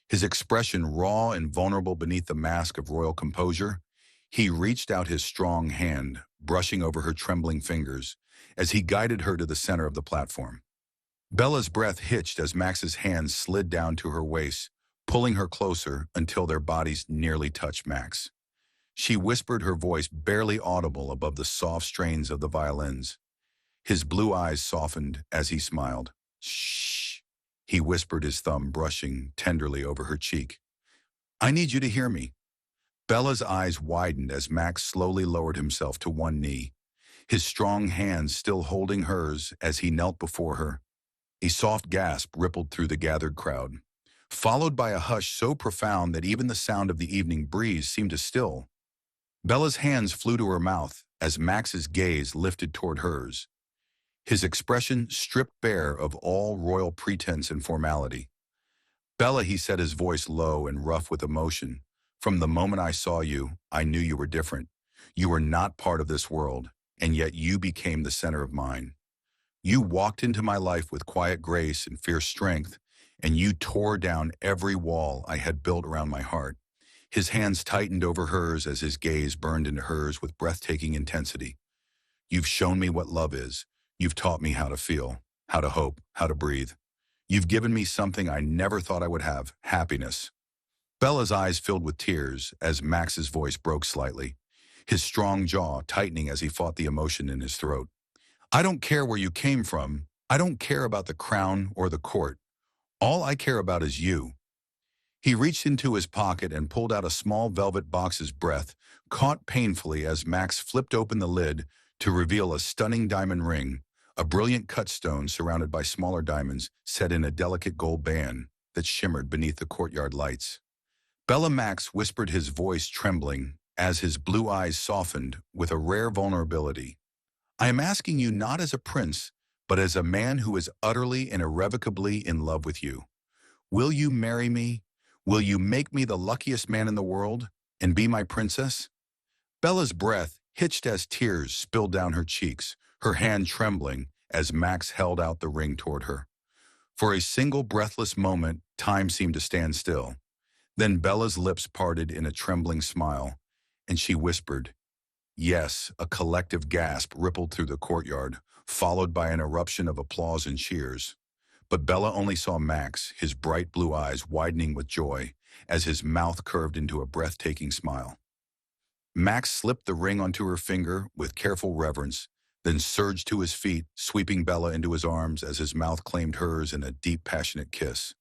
his expression raw and vulnerable beneath the mask of royal composure. He reached out his strong hand, brushing over her trembling fingers, as he guided her to the center of the platform. Bella's breath hitched as Max's hands slid down to her waist, pulling her closer until their bodies nearly touched Max. She whispered, her voice barely audible above the soft strains of the violins. His blue eyes softened as he smiled. Shh, he whispered, his thumb brushing tenderly over her cheek. I need you to hear me. Bella's eyes widened as Max slowly lowered himself to one knee, his strong hands still holding hers as he knelt before her. A soft gasp rippled through the gathered crowd, followed by a hush so profound that even the sound of the evening breeze seemed to still. Bella's hands flew to her mouth as Max's gaze lifted toward hers, his expression stripped bare of all royal pretense and formality. Bella, he said, his voice low and rough with emotion. From the moment I saw you, I knew you were different. You were not part of this world, and yet you became the center of mine. You walked into my life with quiet grace and fierce strength, and you tore down every wall I had built around my heart. His hands tightened over hers as his gaze burned into hers with breathtaking intensity. You've shown me what love is. You've taught me how to feel, how to hope, how to breathe. You've given me something I never thought I would have, happiness. Bella's eyes filled with tears as Max's voice broke slightly, his strong jaw tightening as he fought the emotion in his throat. I don't care where you came from. I don't care about the crown or the court. All I care about is you. He reached into his pocket and pulled out a small velvet box's breath, caught painfully as Max flipped open the lid to reveal a stunning diamond ring, a brilliant cut stone surrounded by smaller diamonds set in a delicate gold band that shimmered beneath the courtyard lights. Bella, Max whispered, his voice trembling as his blue eyes softened with a rare vulnerability. I am asking you not as a prince, but as a man who is utterly and irrevocably in love with you. Will you marry me? Will you make me the luckiest man in the world and be my princess? Bella's breath hitched as tears spilled down her cheeks, her hand trembling as Max held out the ring toward her. For a single breathless moment, time seemed to stand still. Then Bella's lips parted in a trembling smile, and she whispered, "Yes." A collective gasp rippled through the courtyard, followed by an eruption of applause and cheers. But Bella only saw Max, his bright blue eyes widening with joy, as his mouth curved into a breathtaking smile. Max slipped the ring onto her finger with careful reverence, then surged to his feet, sweeping Bella into his arms as his mouth claimed hers in a deep, passionate kiss.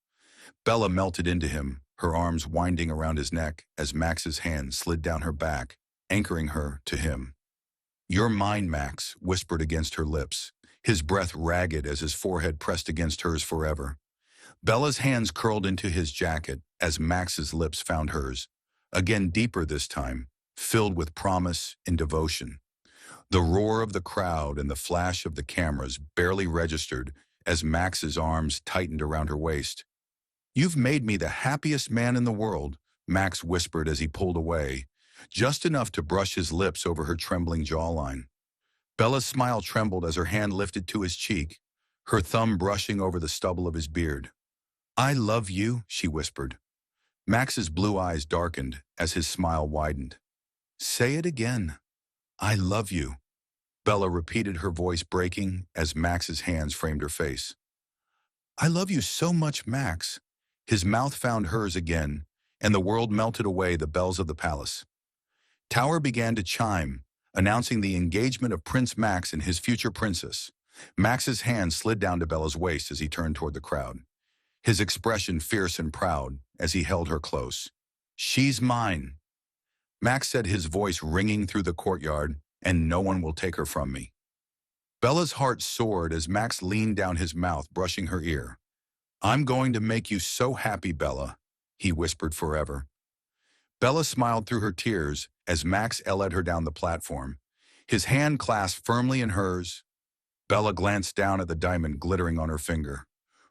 Bella melted into him, her arms winding around his neck as Max's hand slid down her back, anchoring her to him. "You're mine," Max whispered against her lips, his breath ragged as his forehead pressed against hers forever. Bella's hands curled into his jacket as Max's lips found hers, again deeper this time, filled with promise and devotion. The roar of the crowd and the flash of the cameras barely registered as Max's arms tightened around her waist. "You've made me the happiest man in the world," Max whispered as he pulled away, just enough to brush his lips over her trembling jawline. Bella's smile trembled as her hand lifted to his cheek, her thumb brushing over the stubble of his beard. "I love you," she whispered. Max's blue eyes darkened as his smile widened. "Say it again." "I love you," Bella repeated, her voice breaking as Max's hands framed her face. "I love you so much, Max." His mouth found hers again, and the world melted away the bells of the palace. Tower began to chime, announcing the engagement of Prince Max and his future princess. Max's hand slid down to Bella's waist as he turned toward the crowd, his expression fierce and proud as he held her close. "She's mine," Max said, his voice ringing through the courtyard, "and no one will take her from me." Bella's heart soared as Max leaned down, his mouth brushing her ear. "I'm going to make you so happy, Bella," he whispered forever. Bella smiled through her tears as Max led her down the platform, his hand clasped firmly in hers. Bella glanced down at the diamond glittering on her finger,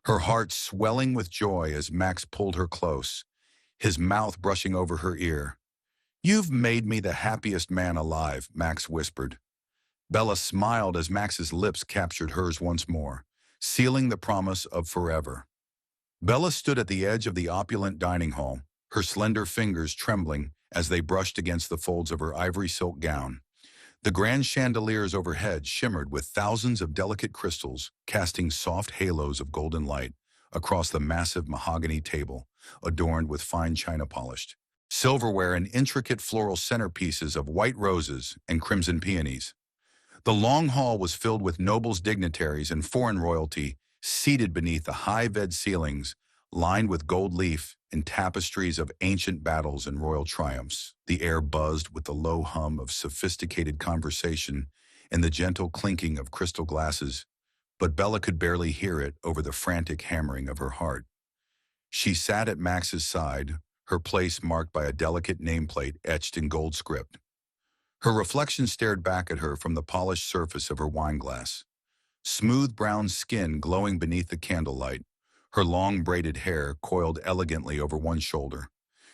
her heart swelling with joy as Max pulled her close, his mouth brushing over her ear. "You've made me the happiest man alive," Max whispered. Bella smiled as Max's lips captured hers once more, sealing the promise of forever. Bella stood at the edge of the opulent dining hall, her slender fingers trembling as they brushed against the folds of her ivory silk gown. The grand chandeliers overhead shimmered with thousands of delicate crystals, casting soft halos of golden light across the massive mahogany table, adorned with fine china polished silverware and intricate floral centerpieces of white roses and crimson peonies. The long hall was filled with nobles, dignitaries, and foreign royalty, seated beneath the high-ved ceilings, lined with gold leaf and tapestries of ancient battles and royal triumphs. The air buzzed with the low hum of sophisticated conversation and the gentle clinking of crystal glasses, but Bella could barely hear it over the frantic hammering of her heart. She sat at Max's side, her place marked by a delicate nameplate etched in gold script. Her reflection stared back at her from the polished surface of her wineglass. Smooth brown skin glowing beneath the candlelight, her long braided hair coiled elegantly over one shoulder.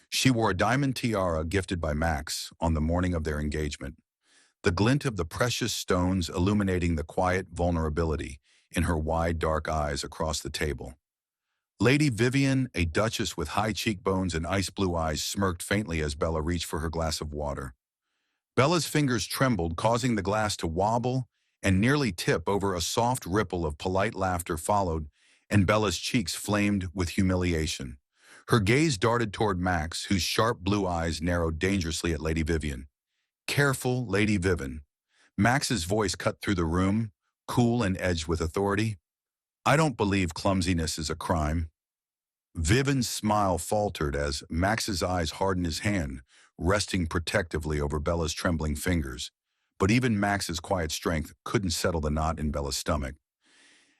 She wore a diamond tiara gifted by Max on the morning of their engagement, the glint of the precious stones illuminating the quiet vulnerability in her wide dark eyes across the table. Lady Vivian, a duchess with high cheekbones and ice blue eyes, smirked faintly as Bella reached for her glass of water. Bella's fingers trembled, causing the glass to wobble and nearly tip over. A soft ripple of polite laughter followed, and Bella's cheeks flamed with humiliation. Her gaze darted toward Max, whose sharp blue eyes narrowed dangerously at Lady Vivian. "Careful, Lady Vivian." Max's voice cut through the room, cool and edged with authority. "I don't believe clumsiness is a crime." Vivian's smile faltered as Max's eyes hardened, his hand resting protectively over Bella's trembling fingers. But even Max's quiet strength couldn't settle the knot in Bella's stomach.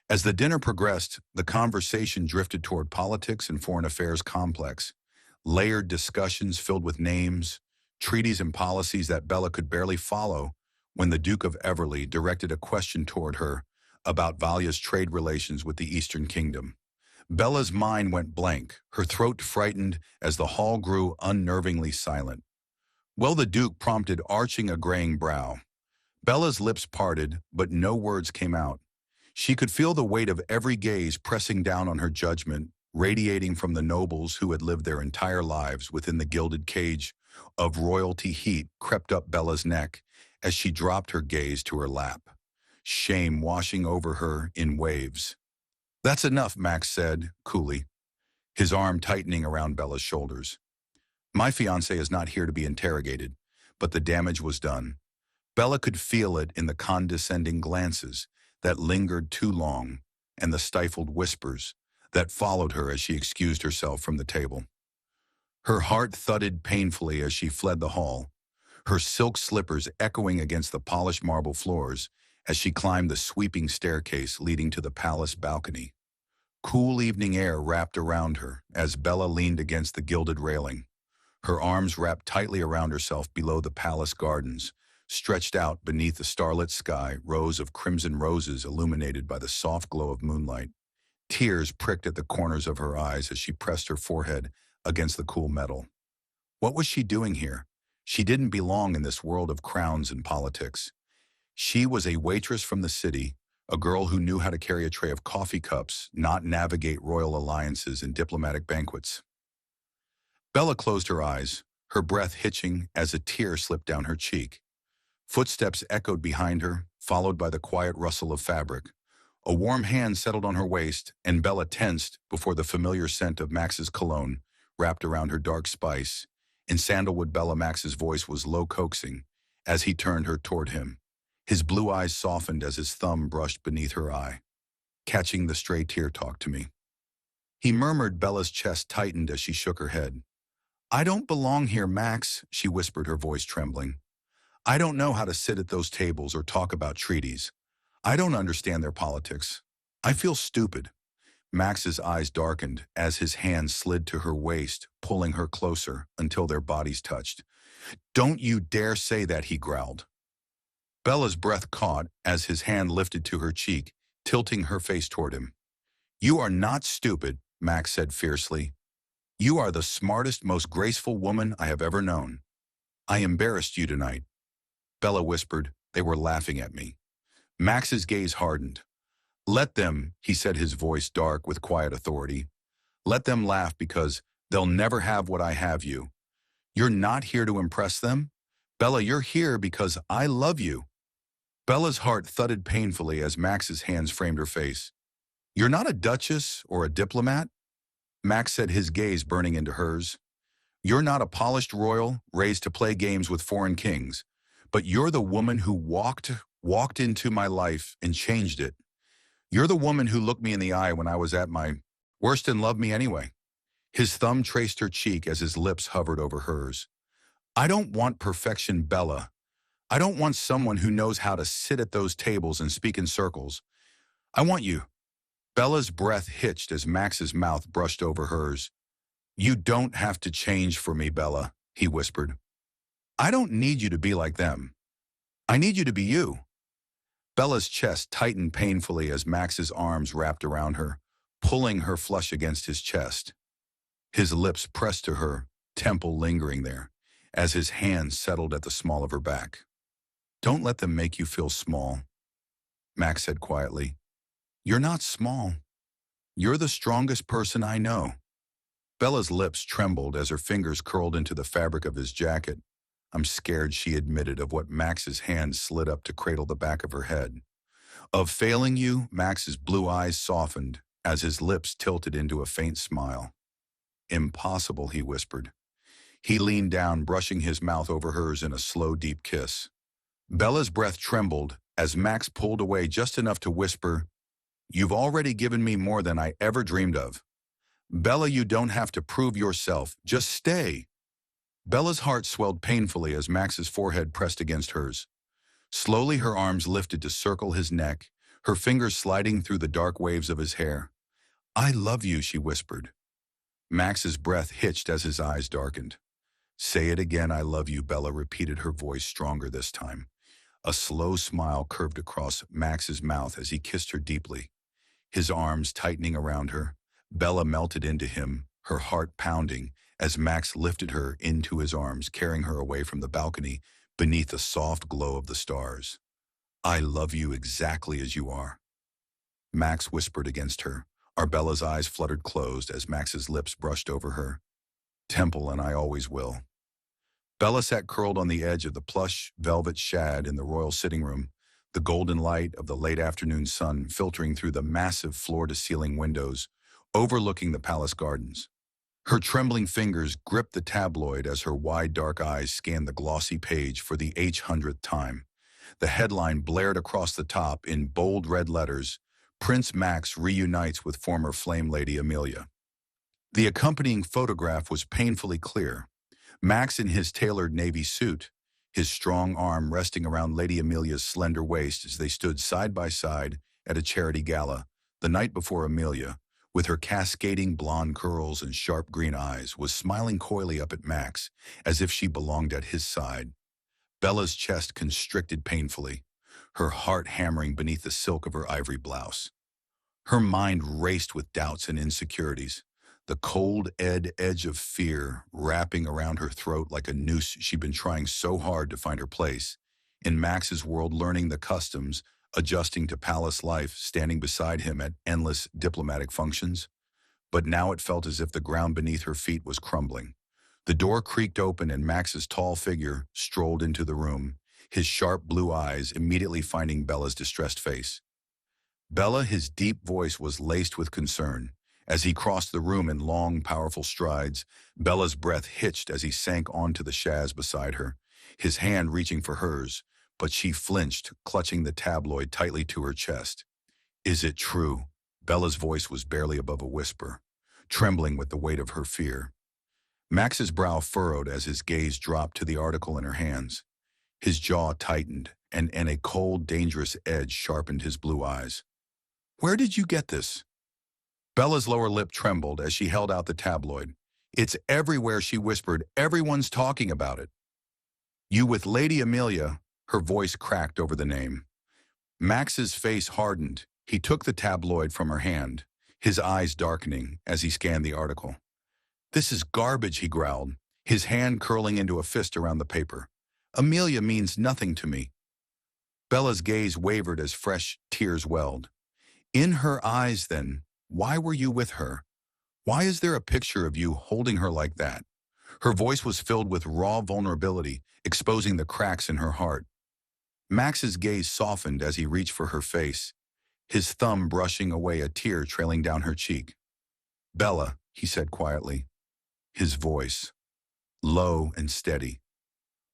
As the dinner progressed, the conversation drifted toward politics and foreign affairs complex, layered discussions filled with names, treaties and policies that Bella could barely follow when the Duke of Everley directed a question toward her about Valia's trade relations with the Eastern Kingdom. Bella's mind went blank, her throat frightened as the hall grew unnervingly silent. Well, the Duke prompted, arching a graying brow. Bella's lips parted, but no words came out. She could feel the weight of every gaze pressing down on her judgment, radiating from the nobles who had lived their entire lives within the gilded cage of royalty. Heat crept up Bella's neck as she dropped her gaze to her lap, shame washing over her in waves. "That's enough," Max said, coolly, his arm tightening around Bella's shoulders. "My fiancé is not here to be interrogated," but the damage was done. Bella could feel it in the condescending glances that lingered too long and the stifled whispers that followed her as she excused herself from the table. Her heart thudded painfully as she fled the hall, her silk slippers echoing against the polished marble floors as she climbed the sweeping staircase leading to the palace balcony. Cool evening air wrapped around her as Bella leaned against the gilded railing, her arms wrapped tightly around herself below the palace gardens. Stretched out beneath the starlit sky, rows of crimson roses illuminated by the soft glow of moonlight. Tears pricked at the corners of her eyes as she pressed her forehead against the cool metal. What was she doing here? She didn't belong in this world of crowns and politics. She was a waitress from the city, a girl who knew how to carry a tray of coffee cups, not navigate royal alliances and diplomatic banquets. Bella closed her eyes, her breath hitching as a tear slipped down her cheek. Footsteps echoed behind her, followed by the quiet rustle of fabric. A warm hand settled on her waist, and Bella tensed before the familiar scent of Max's cologne wrapped around her dark spice. In sandalwood, Max's voice was low coaxing as he turned her toward him. His blue eyes softened as his thumb brushed beneath her eye, catching the stray tear. "Talk to me," he murmured. Bella's chest tightened as she shook her head. "I don't belong here, Max," she whispered, her voice trembling. "I don't know how to sit at those tables or talk about treaties. I don't understand their politics. I feel stupid." Max's eyes darkened as his hand slid to her waist, pulling her closer until their bodies touched. "Don't you dare say that," he growled. Bella's breath caught as his hand lifted to her cheek, tilting her face toward him. "You are not stupid," Max said fiercely. "You are the smartest, most graceful woman I have ever known. I embarrassed you tonight." Bella whispered, "They were laughing at me." Max's gaze hardened. "Let them," he said, his voice dark with quiet authority. "Let them laugh because they'll never have what I have you. You're not here to impress them. Bella, you're here because I love you." Bella's heart thudded painfully as Max's hands framed her face. "You're not a duchess or a diplomat," Max said, his gaze burning into hers. "You're not a polished royal raised to play games with foreign kings. But you're the woman who walked into my life and changed it. You're the woman who looked me in the eye when I was at my worst and loved me anyway." His thumb traced her cheek as his lips hovered over hers. "I don't want perfection, Bella. I don't want someone who knows how to sit at those tables and speak in circles. I want you." Bella's breath hitched as Max's mouth brushed over hers. "You don't have to change for me, Bella," he whispered. "I don't need you to be like them. I need you to be you." Bella's chest tightened painfully as Max's arms wrapped around her, pulling her flush against his chest. His lips pressed to her, temple lingering there, as his hands settled at the small of her back. "Don't let them make you feel small," Max said quietly. "You're not small. You're the strongest person I know." Bella's lips trembled as her fingers curled into the fabric of his jacket. "I'm scared," she admitted, of what Max's hand slid up to cradle the back of her head. "Of failing you?" Max's blue eyes softened as his lips tilted into a faint smile. "Impossible," he whispered. He leaned down, brushing his mouth over hers in a slow, deep kiss. Bella's breath trembled as Max pulled away just enough to whisper, "You've already given me more than I ever dreamed of. Bella, you don't have to prove yourself. Just stay." Bella's heart swelled painfully as Max's forehead pressed against hers. Slowly, her arms lifted to circle his neck, her fingers sliding through the dark waves of his hair. "I love you," she whispered. Max's breath hitched as his eyes darkened. "Say it again, I love you," Bella repeated, her voice stronger this time. A slow smile curved across Max's mouth as he kissed her deeply, his arms tightening around her. Bella melted into him, her heart pounding, as Max lifted her into his arms, carrying her away from the balcony beneath the soft glow of the stars. "I love you exactly as you are," Max whispered against her. Arbella's eyes fluttered closed as Max's lips brushed over her. "Temple and I always will." Bella sat curled on the edge of the plush velvet shad in the royal sitting room, the golden light of the late afternoon sun filtering through the massive floor-to-ceiling windows, overlooking the palace gardens. Her trembling fingers gripped the tabloid as her wide dark eyes scanned the glossy page for the 800th time. The headline blared across the top in bold red letters, "Prince Max reunites with former flame lady Amelia." The accompanying photograph was painfully clear. Max in his tailored navy suit, his strong arm resting around Lady Amelia's slender waist as they stood side by side at a charity gala the night before. Amelia, with her cascading blonde curls and sharp green eyes, was smiling coyly up at Max as if she belonged at his side. Bella's chest constricted painfully, her heart hammering beneath the silk of her ivory blouse. Her mind raced with doubts and insecurities, the cold edge of fear wrapping around her throat like a noose. She'd been trying so hard to find her place in Max's world, learning the customs, adjusting to palace life, standing beside him at endless diplomatic functions. But now it felt as if the ground beneath her feet was crumbling. The door creaked open and Max's tall figure strolled into the room, his sharp blue eyes immediately finding Bella's distressed face. Bella, his deep voice was laced with concern. As he crossed the room in long, powerful strides, Bella's breath hitched as he sank onto the chaise beside her, his hand reaching for hers, but she flinched, clutching the tabloid tightly to her chest. "Is it true?" Bella's voice was barely above a whisper, trembling with the weight of her fear. Max's brow furrowed as his gaze dropped to the article in her hands. His jaw tightened, and a cold, dangerous edge sharpened his blue eyes. "Where did you get this?" Bella's lower lip trembled as she held out the tabloid. "It's everywhere," she whispered. "Everyone's talking about it." "You with Lady Amelia?" Her voice cracked over the name. Max's face hardened. He took the tabloid from her hand, his eyes darkening as he scanned the article. "This is garbage," he growled, his hand curling into a fist around the paper. "Amelia means nothing to me." Bella's gaze wavered as fresh tears welled. "In her eyes, then, why were you with her? Why is there a picture of you holding her like that?" Her voice was filled with raw vulnerability, exposing the cracks in her heart. Max's gaze softened as he reached for her face, his thumb brushing away a tear trailing down her cheek. "Bella," he said quietly, his voice low and steady.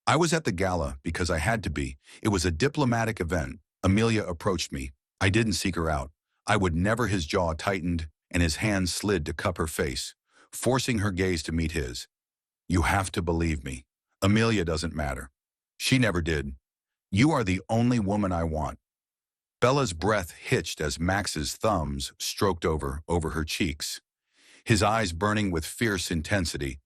"I was at the gala because I had to be. It was a diplomatic event. Amelia approached me. I didn't seek her out. I would never." His jaw tightened and his hand slid to cup her face, forcing her gaze to meet his. "You have to believe me. Amelia doesn't matter. She never did. You are the only woman I want." Bella's breath hitched as Max's thumbs stroked over her cheeks, his eyes burning with fierce intensity.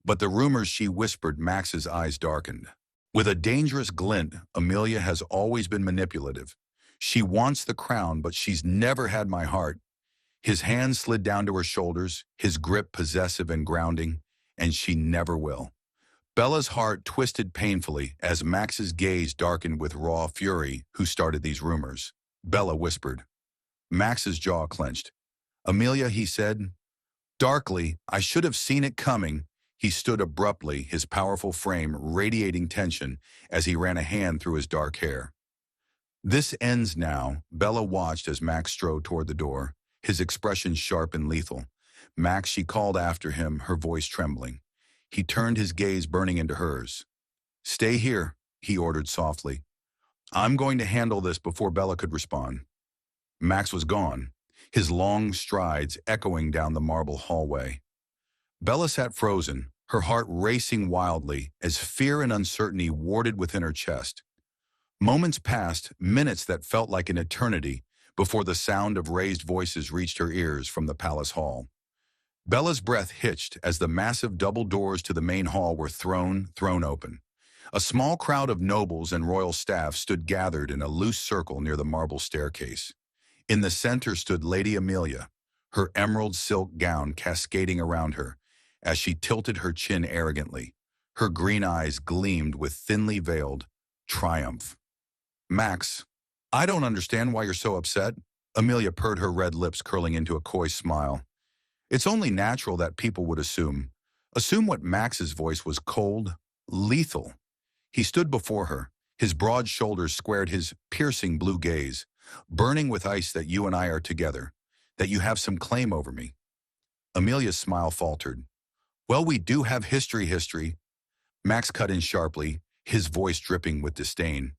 But the rumors she whispered, Max's eyes darkened. With a dangerous glint, "Amelia has always been manipulative. She wants the crown, but she's never had my heart." His hand slid down to her shoulders, his grip possessive and grounding, "and she never will." Bella's heart twisted painfully as Max's gaze darkened with raw fury. "Who started these rumors?" Bella whispered. Max's jaw clenched. "Amelia," he said. Darkly, "I should have seen it coming." He stood abruptly, his powerful frame radiating tension as he ran a hand through his dark hair. "This ends now." Bella watched as Max strode toward the door, his expression sharp and lethal. "Max," she called after him, her voice trembling. He turned, his gaze burning into hers. "Stay here," he ordered softly. "I'm going to handle this." Before Bella could respond, Max was gone, his long strides echoing down the marble hallway. Bella sat frozen, her heart racing wildly as fear and uncertainty warded within her chest. Moments passed, minutes that felt like an eternity, before the sound of raised voices reached her ears from the palace hall. Bella's breath hitched as the massive double doors to the main hall were thrown open. A small crowd of nobles and royal staff stood gathered in a loose circle near the marble staircase. In the center stood Lady Amelia, her emerald silk gown cascading around her as she tilted her chin arrogantly. Her green eyes gleamed with thinly veiled triumph. Max, I don't understand why you're so upset. Amelia purred, her red lips curling into a coy smile. It's only natural that people would assume what Max's voice was cold, lethal. He stood before her, his broad shoulders squared, his piercing blue gaze, burning with ice. That you and I are together, that you have some claim over me. Amelia's smile faltered. Well, we do have history. Max cut in sharply, his voice dripping with disdain.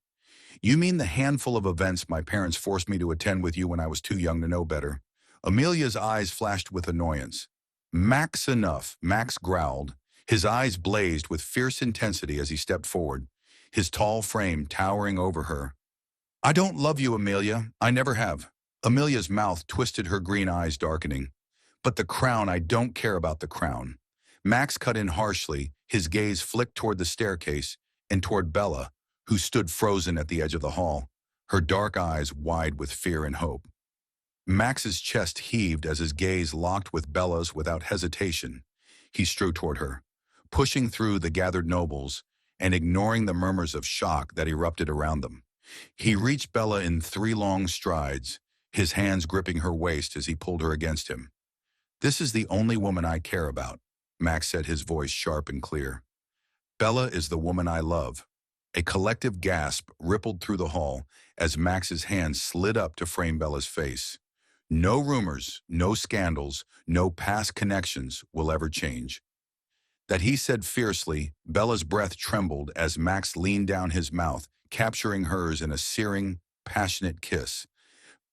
You mean the handful of events my parents forced me to attend with you when I was too young to know better? Amelia's eyes flashed with annoyance. Max, enough, Max growled. His eyes blazed with fierce intensity as he stepped forward, his tall frame towering over her. I don't love you, Amelia. I never have. Amelia's mouth twisted, her green eyes darkening. But the crown, I don't care about the crown. Max cut in harshly, his gaze flicked toward the staircase and toward Bella, who stood frozen at the edge of the hall, her dark eyes wide with fear and hope. Max's chest heaved as his gaze locked with Bella's without hesitation. He strode toward her, pushing through the gathered nobles and ignoring the murmurs of shock that erupted around them. He reached Bella in 3 long strides, his hands gripping her waist as he pulled her against him. This is the only woman I care about, Max said, his voice sharp and clear. Bella is the woman I love. A collective gasp rippled through the hall as Max's hand slid up to frame Bella's face. No rumors, no scandals, no past connections will ever change. That he said fiercely. Bella's breath trembled as Max leaned down, his mouth capturing hers in a searing, passionate kiss.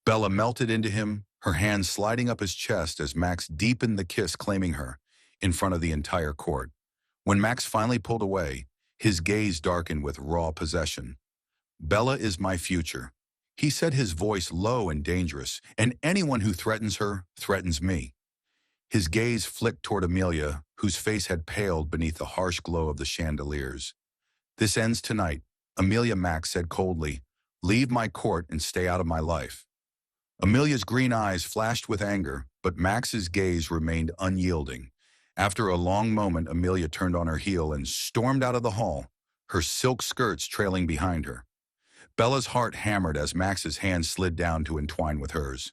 Bella melted into him, her hands sliding up his chest as Max deepened the kiss, claiming her in front of the entire court. When Max finally pulled away, his gaze darkened with raw possession. Bella is my future, he said, his voice low and dangerous, and anyone who threatens her threatens me. His gaze flicked toward Amelia, whose face had paled beneath the harsh glow of the chandeliers. This ends tonight, Amelia, Max said coldly. Leave my court and stay out of my life. Amelia's green eyes flashed with anger, but Max's gaze remained unyielding. After a long moment, Amelia turned on her heel and stormed out of the hall, her silk skirts trailing behind her. Bella's heart hammered as Max's hand slid down to entwine with hers.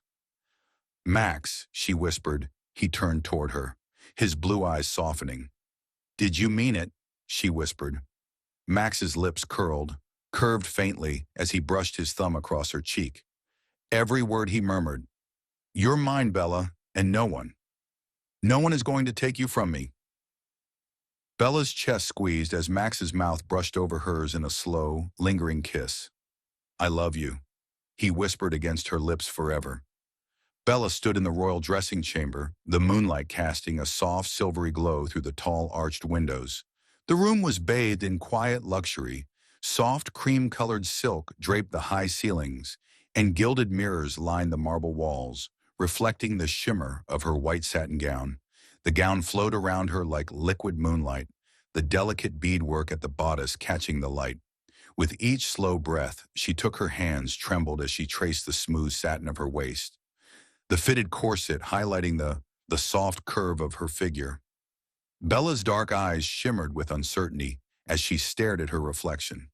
Max, she whispered. He turned toward her, his blue eyes softening. Did you mean it? She whispered. Max's lips curved faintly as he brushed his thumb across her cheek. Every word he murmured. You're mine, Bella, and no one is going to take you from me. Bella's chest squeezed as Max's mouth brushed over hers in a slow, lingering kiss. I love you, he whispered against her lips forever. Bella stood in the royal dressing chamber, the moonlight casting a soft silvery glow through the tall arched windows. The room was bathed in quiet luxury. Soft cream-colored silk draped the high ceilings, and gilded mirrors lined the marble walls, reflecting the shimmer of her white satin gown. The gown flowed around her like liquid moonlight, the delicate beadwork at the bodice catching the light. With each slow breath, she took her hands, trembled as she traced the smooth satin of her waist, the fitted corset highlighting the soft curve of her figure. Bella's dark eyes shimmered with uncertainty as she stared at her reflection.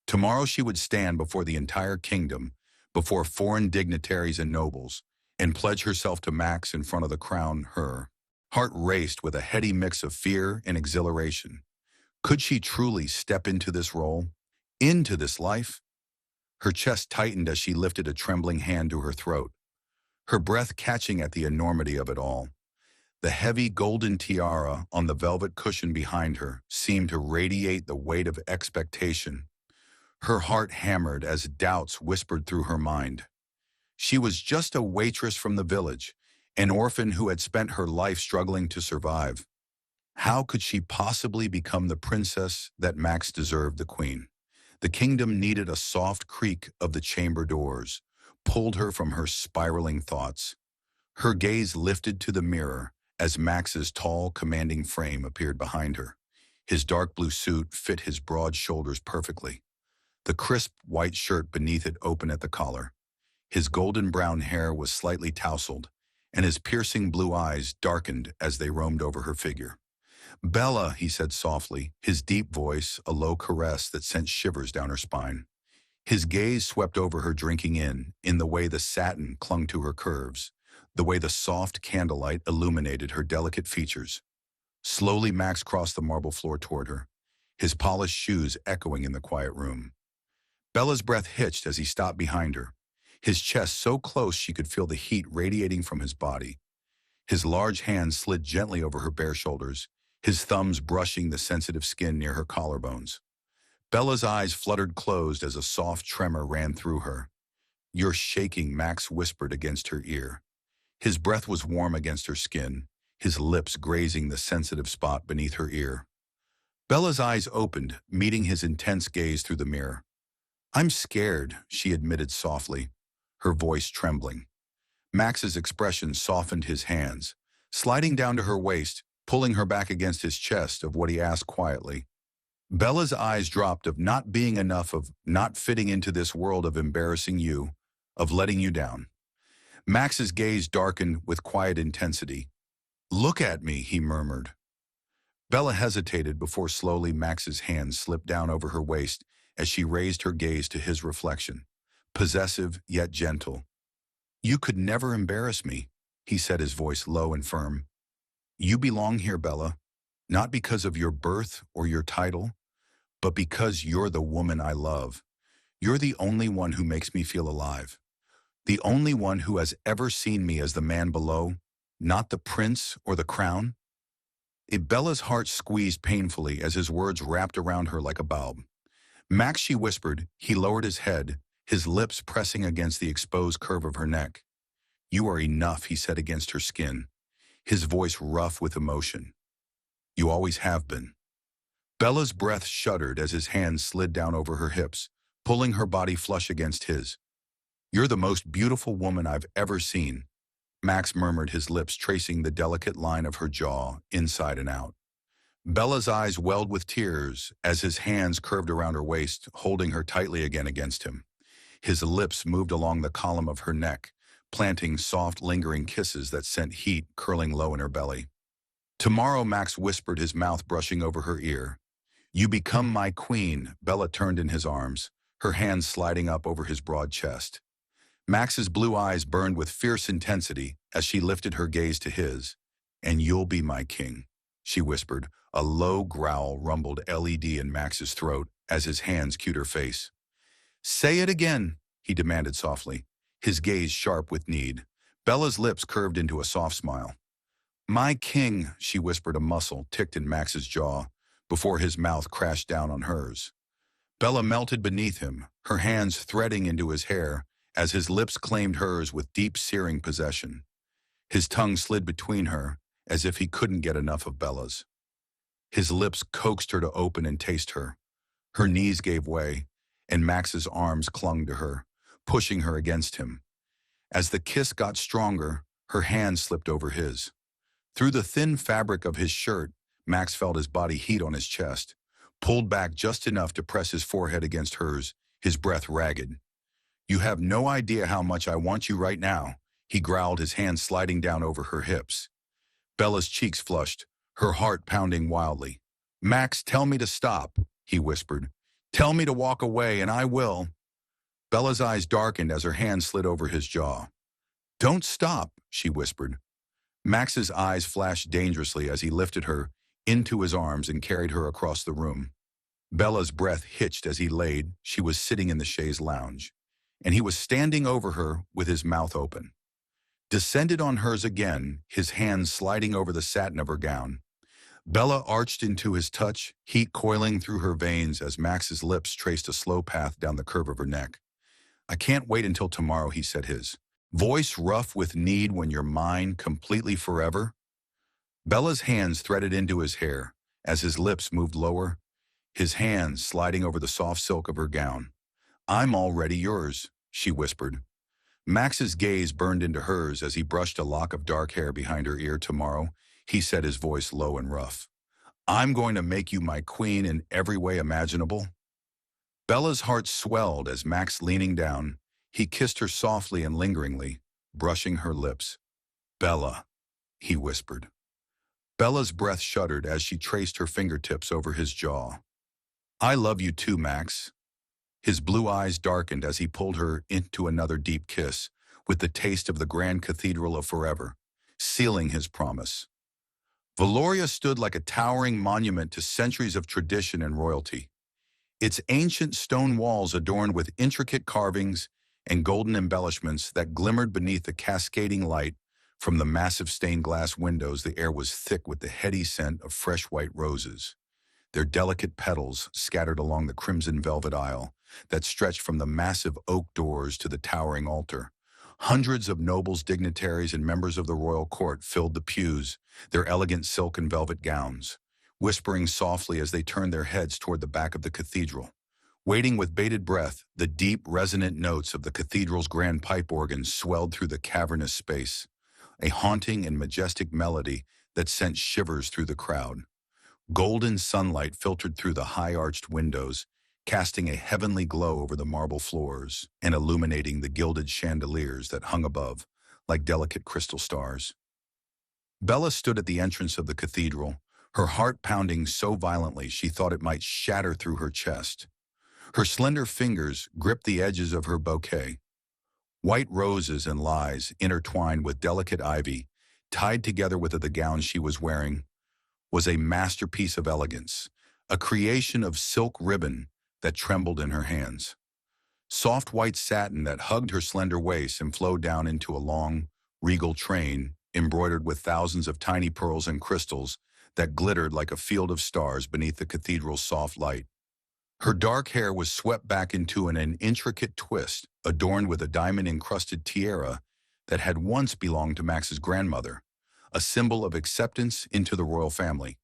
Tomorrow she would stand before the entire kingdom, before foreign dignitaries and nobles, and pledge herself to Max in front of the crown. Her heart raced with a heady mix of fear and exhilaration. Could she truly step into this role, into this life? Her chest tightened as she lifted a trembling hand to her throat, her breath catching at the enormity of it all. The heavy golden tiara on the velvet cushion behind her seemed to radiate the weight of expectation. Her heart hammered as doubts whispered through her mind. She was just a waitress from the village, an orphan who had spent her life struggling to survive. How could she possibly become the princess that Max deserved, the queen? The kingdom needed a soft creak of the chamber doors, pulled her from her spiraling thoughts. Her gaze lifted to the mirror as Max's tall, commanding frame appeared behind her. His dark blue suit fit his broad shoulders perfectly, the crisp white shirt beneath it open at the collar. His golden brown hair was slightly tousled, and his piercing blue eyes darkened as they roamed over her figure. "Bella," he said softly, his deep voice a low caress that sent shivers down her spine. His gaze swept over her, drinking in the way the satin clung to her curves, the way the soft candlelight illuminated her delicate features. Slowly, Max crossed the marble floor toward her, his polished shoes echoing in the quiet room. Bella's breath hitched as he stopped behind her, his chest so close she could feel the heat radiating from his body. His large hands slid gently over her bare shoulders, his thumbs brushing the sensitive skin near her collarbones. Bella's eyes fluttered closed as a soft tremor ran through her. "You're shaking," Max whispered against her ear. His breath was warm against her skin, his lips grazing the sensitive spot beneath her ear. Bella's eyes opened, meeting his intense gaze through the mirror. "I'm scared," she admitted softly, her voice trembling. Max's expression softened his hands, sliding down to her waist, pulling her back against his chest of what he asked quietly. Bella's eyes dropped of not being enough, of not fitting into this world, of embarrassing you, of letting you down. Max's gaze darkened with quiet intensity. "Look at me," he murmured. Bella hesitated before slowly Max's hands slipped down over her waist as she raised her gaze to his reflection, possessive yet gentle. "You could never embarrass me," he said, his voice low and firm. "You belong here, Bella, not because of your birth or your title, but because you're the woman I love. You're the only one who makes me feel alive. The only one who has ever seen me as the man below, not the prince or the crown." Bella's heart squeezed painfully as his words wrapped around her like a bulb. "Max," she whispered. He lowered his head, his lips pressing against the exposed curve of her neck. "You are enough," he said against her skin, his voice rough with emotion. "You always have been." Bella's breath shuddered as his hands slid down over her hips, pulling her body flush against his. "You're the most beautiful woman I've ever seen," Max murmured, his lips tracing the delicate line of her jaw, inside and out. Bella's eyes welled with tears as his hands curved around her waist, holding her tightly again against him. His lips moved along the column of her neck, planting soft, lingering kisses that sent heat curling low in her belly. "Tomorrow," Max whispered, his mouth brushing over her ear. "You become my queen." Bella turned in his arms, her hands sliding up over his broad chest. Max's blue eyes burned with fierce intensity as she lifted her gaze to his. "And you'll be my king," she whispered. A low growl rumbled LED in Max's throat as his hands cued her face. "Say it again," he demanded softly, his gaze sharp with need. Bella's lips curved into a soft smile. "My king," she whispered, a muscle ticked in Max's jaw before his mouth crashed down on hers. Bella melted beneath him, her hands threading into his hair as his lips claimed hers with deep, searing possession. His tongue slid between her as if he couldn't get enough of Bella's. His lips coaxed her to open and taste her. Her knees gave way, and Max's arms clung to her, pushing her against him. As the kiss got stronger, her hand slipped over his. Through the thin fabric of his shirt, Max felt his body heat on his chest, pulled back just enough to press his forehead against hers, his breath ragged. "You have no idea how much I want you right now," he growled, his hands sliding down over her hips. Bella's cheeks flushed, her heart pounding wildly. "Max, tell me to stop," he whispered. "Tell me to walk away, and I will." Bella's eyes darkened as her hand slid over his jaw. "Don't stop," she whispered. Max's eyes flashed dangerously as he lifted her into his arms and carried her across the room. Bella's breath hitched as he laid. She was sitting in the chaise lounge, and he was standing over her with his mouth open. Descended on hers again, his hands sliding over the satin of her gown. Bella arched into his touch, heat coiling through her veins as Max's lips traced a slow path down the curve of her neck. "I can't wait until tomorrow," he said, his voice rough with need. "When you're mine, completely, forever." Bella's hands threaded into his hair as his lips moved lower, his hands sliding over the soft silk of her gown. "I'm already yours," she whispered. Max's gaze burned into hers as he brushed a lock of dark hair behind her ear. "Tomorrow," he said, his voice low and rough, "I'm going to make you my queen in every way imaginable." Bella's heart swelled as Max, leaning down, he kissed her softly and lingeringly, brushing her lips. Bella, he whispered. Bella's breath shuddered as she traced her fingertips over his jaw. I love you too, Max. His blue eyes darkened as he pulled her into another deep kiss, with the taste of the grand cathedral of forever, sealing his promise. Valoria stood like a towering monument to centuries of tradition and royalty. Its ancient stone walls adorned with intricate carvings and golden embellishments that glimmered beneath the cascading light from the massive stained glass windows. The air was thick with the heady scent of fresh white roses, their delicate petals scattered along the crimson velvet aisle that stretched from the massive oak doors to the towering altar. Hundreds of nobles, dignitaries, and members of the royal court filled the pews, their elegant silk and velvet gowns, whispering softly as they turned their heads toward the back of the cathedral. Waiting with bated breath, the deep, resonant notes of the cathedral's grand pipe organ swelled through the cavernous space, a haunting and majestic melody that sent shivers through the crowd. Golden sunlight filtered through the high-arched windows, casting a heavenly glow over the marble floors and illuminating the gilded chandeliers that hung above like delicate crystal stars. Bella stood at the entrance of the cathedral, her heart pounding so violently she thought it might shatter through her chest. Her slender fingers gripped the edges of her bouquet. White roses and lies, intertwined with delicate ivy, tied together with the gown she was wearing, was a masterpiece of elegance, a creation of silk ribbon that trembled in her hands. Soft white satin that hugged her slender waist and flowed down into a long, regal train embroidered with thousands of tiny pearls and crystals that glittered like a field of stars beneath the cathedral's soft light. Her dark hair was swept back into an intricate twist, adorned with a diamond-encrusted tiara that had once belonged to Max's grandmother, a symbol of acceptance into the royal family.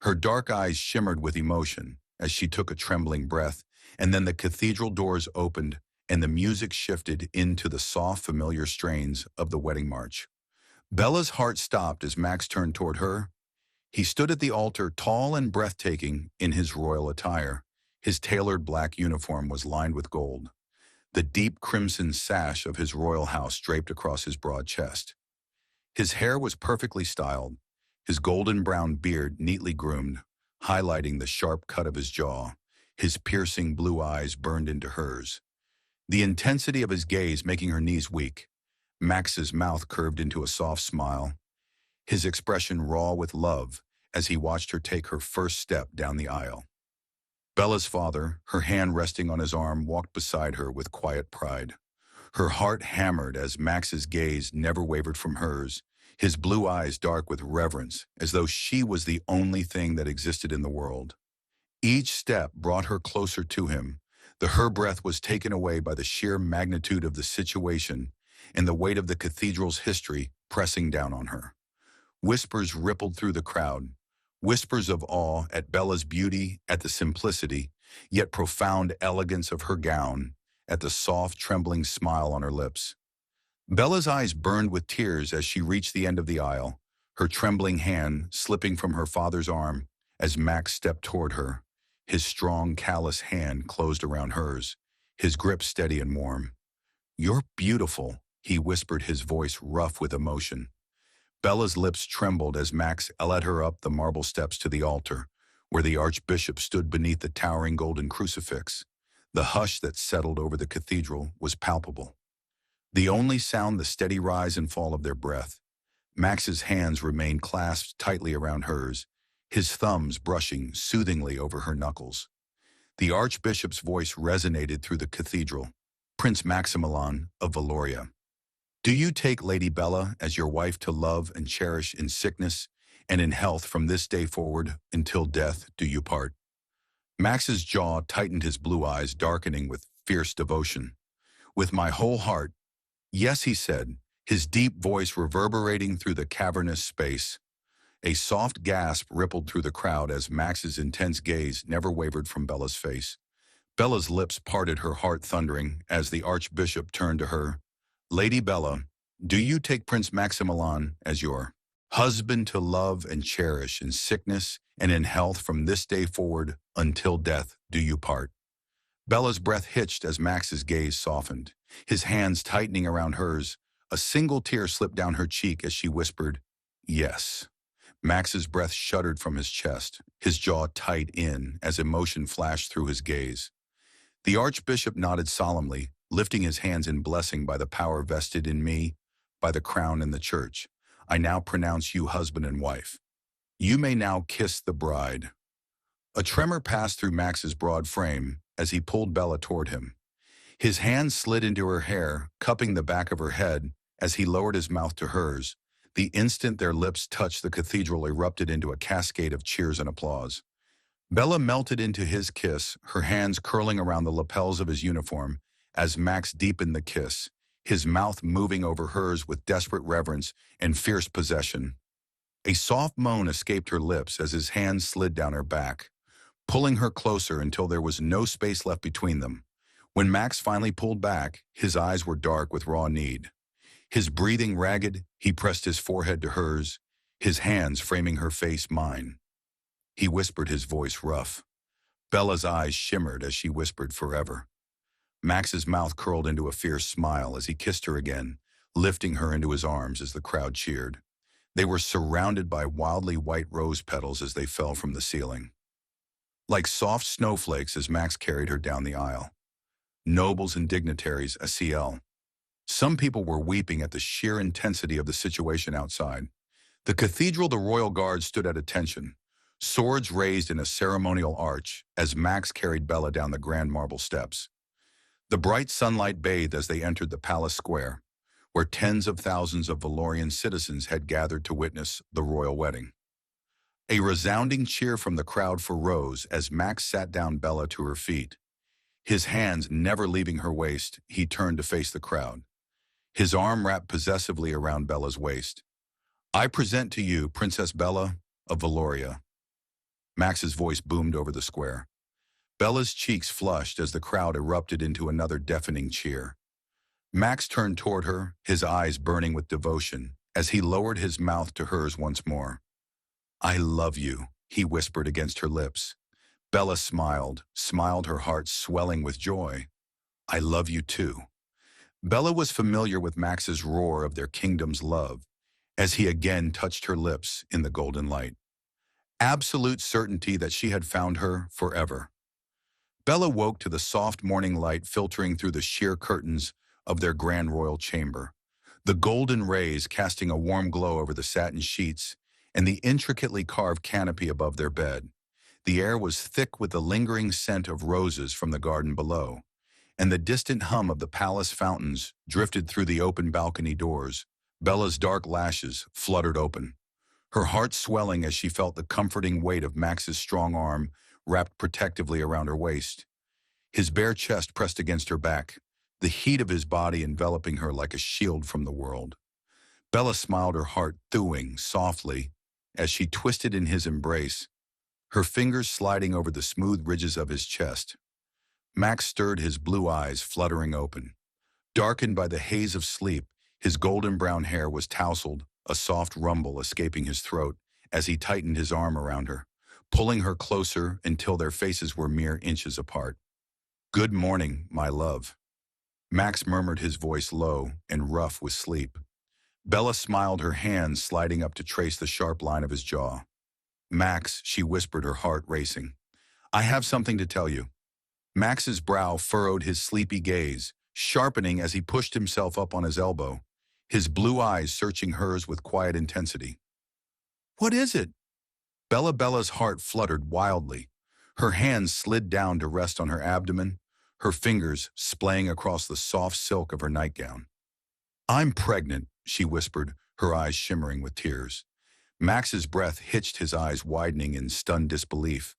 Her dark eyes shimmered with emotion as she took a trembling breath, and then the cathedral doors opened and the music shifted into the soft, familiar strains of the wedding march. Bella's heart stopped as Max turned toward her. He stood at the altar, tall and breathtaking in his royal attire. His tailored black uniform was lined with gold, the deep crimson sash of his royal house draped across his broad chest. His hair was perfectly styled, his golden brown beard neatly groomed, highlighting the sharp cut of his jaw. His piercing blue eyes burned into hers, the intensity of his gaze making her knees weak. Max's mouth curved into a soft smile, his expression raw with love as he watched her take her first step down the aisle. Bella's father, her hand resting on his arm, walked beside her with quiet pride. Her heart hammered as Max's gaze never wavered from hers, his blue eyes dark with reverence, as though she was the only thing that existed in the world. Each step brought her closer to him. Her breath was taken away by the sheer magnitude of the situation and the weight of the cathedral's history pressing down on her. Whispers rippled through the crowd, whispers of awe at Bella's beauty, at the simplicity, yet profound elegance of her gown, at the soft, trembling smile on her lips. Bella's eyes burned with tears as she reached the end of the aisle, her trembling hand slipping from her father's arm as Max stepped toward her. His strong, callous hand closed around hers, his grip steady and warm. "You're beautiful," he whispered, his voice rough with emotion. Bella's lips trembled as Max led her up the marble steps to the altar, where the archbishop stood beneath the towering golden crucifix. The hush that settled over the cathedral was palpable. The only sound the steady rise and fall of their breath. Max's hands remained clasped tightly around hers, his thumbs brushing soothingly over her knuckles. The archbishop's voice resonated through the cathedral. "Prince Maximilian of Valoria, do you take Lady Bella as your wife to love and cherish in sickness and in health from this day forward until death do you part?" Max's jaw tightened, his blue eyes darkening with fierce devotion. "With my whole heart, yes," he said, his deep voice reverberating through the cavernous space. A soft gasp rippled through the crowd as Max's intense gaze never wavered from Bella's face. Bella's lips parted, her heart thundering, as the archbishop turned to her. "Lady Bella, do you take Prince Maximilian as your husband to love and cherish in sickness and in health from this day forward until death do you part?" Bella's breath hitched as Max's gaze softened, his hands tightening around hers, A single tear slipped down her cheek as she whispered, "Yes." Max's breath shuddered from his chest, his jaw tight in as emotion flashed through his gaze. The Archbishop nodded solemnly, lifting his hands in blessing by the power vested in me, by the crown and the church. I now pronounce you husband and wife. You may now kiss the bride. A tremor passed through Max's broad frame as he pulled Bella toward him. His hand slid into her hair, cupping the back of her head as he lowered his mouth to hers. The instant their lips touched, the cathedral erupted into a cascade of cheers and applause. Bella melted into his kiss, her hands curling around the lapels of his uniform as Max deepened the kiss, his mouth moving over hers with desperate reverence and fierce possession. A soft moan escaped her lips as his hands slid down her back, pulling her closer until there was no space left between them. When Max finally pulled back, his eyes were dark with raw need. His breathing ragged, he pressed his forehead to hers, his hands framing her face mine. He whispered, his voice rough. Bella's eyes shimmered as she whispered, "Forever." Max's mouth curled into a fierce smile as he kissed her again, lifting her into his arms as the crowd cheered. They were surrounded by wildly white rose petals as they fell from the ceiling, like soft snowflakes as Max carried her down the aisle. Nobles and dignitaries, ACL. Some people were weeping at the sheer intensity of the situation outside. The cathedral, the royal guard stood at attention, swords raised in a ceremonial arch as Max carried Bella down the grand marble steps. The bright sunlight bathed as they entered the palace square, where tens of thousands of Valorian citizens had gathered to witness the royal wedding. A resounding cheer from the crowd for Rose as Max sat down Bella to her feet. His hands never leaving her waist, he turned to face the crowd, his arm wrapped possessively around Bella's waist. "I present to you Princess Bella of Valoria." Max's voice boomed over the square. Bella's cheeks flushed as the crowd erupted into another deafening cheer. Max turned toward her, his eyes burning with devotion, as he lowered his mouth to hers once more. "I love you," he whispered against her lips. Bella smiled, her heart swelling with joy. "I love you too." Bella was familiar with Max's roar of their kingdom's love, as he again touched her lips in the golden light. Absolute certainty that she had found her forever. Bella woke to the soft morning light filtering through the sheer curtains of their grand royal chamber, the golden rays casting a warm glow over the satin sheets and the intricately carved canopy above their bed. The air was thick with the lingering scent of roses from the garden below, and the distant hum of the palace fountains drifted through the open balcony doors. Bella's dark lashes fluttered open, her heart swelling as she felt the comforting weight of Max's strong arm wrapped protectively around her waist. His bare chest pressed against her back, the heat of his body enveloping her like a shield from the world. Bella smiled, her heart thawing softly as she twisted in his embrace, her fingers sliding over the smooth ridges of his chest. Max stirred, his blue eyes fluttering open. Darkened by the haze of sleep, his golden brown hair was tousled, a soft rumble escaping his throat as he tightened his arm around her, pulling her closer until their faces were mere inches apart. "Good morning, my love," Max murmured, his voice low and rough with sleep. Bella smiled, her hands sliding up to trace the sharp line of his jaw. "Max," she whispered, her heart racing, "I have something to tell you." Max's brow furrowed, his sleepy gaze sharpening as he pushed himself up on his elbow, his blue eyes searching hers with quiet intensity. "What is it?" Bella's heart fluttered wildly. Her hands slid down to rest on her abdomen, her fingers splaying across the soft silk of her nightgown. "I'm pregnant," she whispered, her eyes shimmering with tears. Max's breath hitched, his eyes widening in stunned disbelief.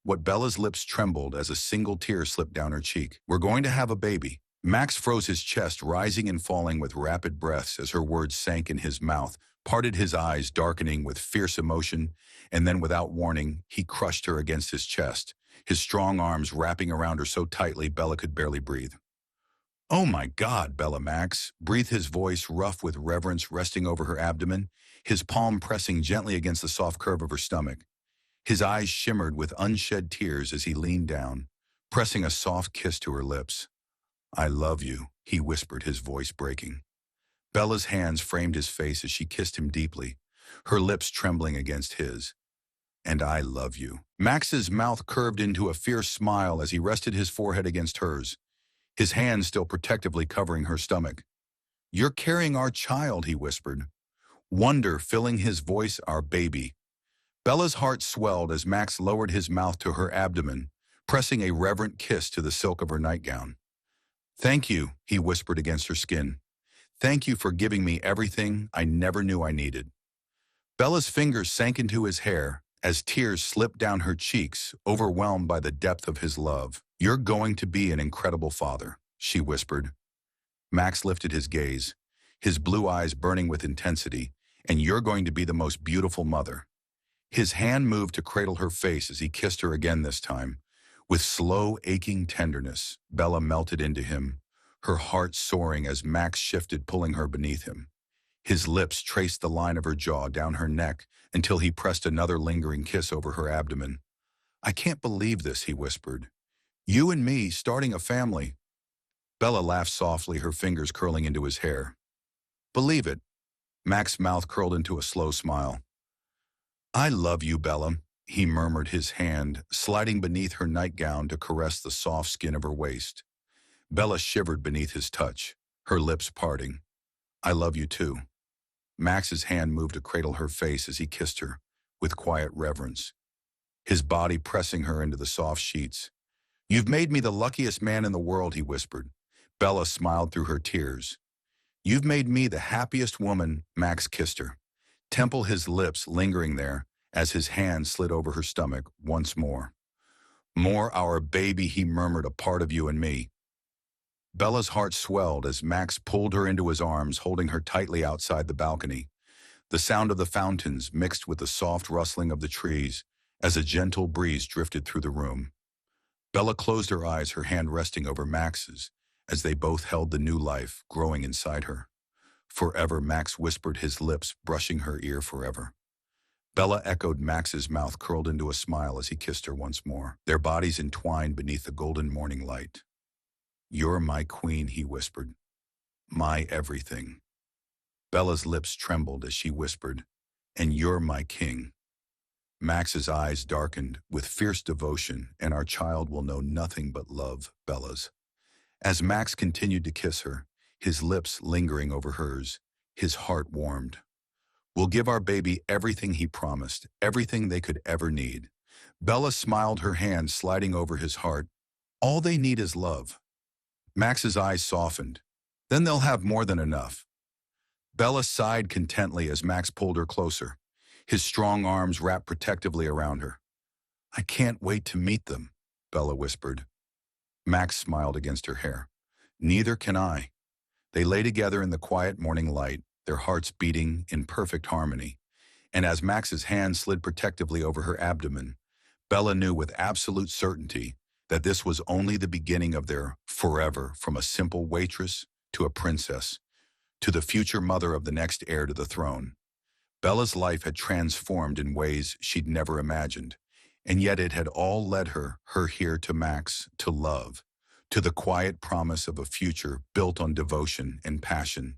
What Bella's lips trembled as a single tear slipped down her cheek. "We're going to have a baby." Max froze, his chest rising and falling with rapid breaths as her words sank in his mouth, parted, his eyes darkening with fierce emotion, and then without warning, he crushed her against his chest, his strong arms wrapping around her so tightly Bella could barely breathe. "Oh my God, Bella!" Max breathed, his voice rough with reverence, resting over her abdomen, his palm pressing gently against the soft curve of her stomach. His eyes shimmered with unshed tears as he leaned down, pressing a soft kiss to her lips. "I love you," he whispered, his voice breaking. Bella's hands framed his face as she kissed him deeply, her lips trembling against his. "And I love you." Max's mouth curved into a fierce smile as he rested his forehead against hers, his hand still protectively covering her stomach. "You're carrying our child," he whispered, wonder filling his voice, "our baby." Bella's heart swelled as Max lowered his mouth to her abdomen, pressing a reverent kiss to the silk of her nightgown. "Thank you," he whispered against her skin. "Thank you for giving me everything I never knew I needed." Bella's fingers sank into his hair as tears slipped down her cheeks, overwhelmed by the depth of his love. "You're going to be an incredible father," she whispered. Max lifted his gaze, his blue eyes burning with intensity. "And you're going to be the most beautiful mother." His hand moved to cradle her face as he kissed her again this time. With slow, aching tenderness, Bella melted into him, her heart soaring as Max shifted, pulling her beneath him. His lips traced the line of her jaw down her neck until he pressed another lingering kiss over her abdomen. "I can't believe this," he whispered. "You and me starting a family." Bella laughed softly, her fingers curling into his hair. "Believe it." Max's mouth curled into a slow smile. "I love you, Bella," he murmured, his hand sliding beneath her nightgown to caress the soft skin of her waist. Bella shivered beneath his touch, her lips parting. "I love you too." Max's hand moved to cradle her face as he kissed her, with quiet reverence, his body pressing her into the soft sheets. "You've made me the luckiest man in the world," he whispered. Bella smiled through her tears. "You've made me the happiest woman." Max kissed her, his lips lingering there as his hand slid over her stomach once more. "More our baby," he murmured, "a part of you and me." Bella's heart swelled as Max pulled her into his arms, holding her tightly outside the balcony. The sound of the fountains mixed with the soft rustling of the trees as a gentle breeze drifted through the room. Bella closed her eyes, her hand resting over Max's, as they both held the new life growing inside her. "Forever," Max whispered, his lips brushing her ear. "Forever." Bella echoed, Max's mouth curled into a smile as he kissed her once more, their bodies entwined beneath the golden morning light. "You're my queen," he whispered. "My everything." Bella's lips trembled as she whispered, "And you're my king." Max's eyes darkened with fierce devotion. "And our child will know nothing but love." Bella's. As Max continued to kiss her, his lips lingering over hers, his heart warmed. "We'll give our baby everything he promised, everything they could ever need." Bella smiled, her hand sliding over his heart. "All they need is love." Max's eyes softened. "Then they'll have more than enough." Bella sighed contently as Max pulled her closer, his strong arms wrapped protectively around her. "I can't wait to meet them," Bella whispered. Max smiled against her hair. "Neither can I." They lay together in the quiet morning light, their hearts beating in perfect harmony. And as Max's hand slid protectively over her abdomen, Bella knew with absolute certainty that this was only the beginning of their forever, from a simple waitress to a princess, to the future mother of the next heir to the throne. Bella's life had transformed in ways she'd never imagined, and yet it had all led her here to Max, to love, to the quiet promise of a future built on devotion and passion.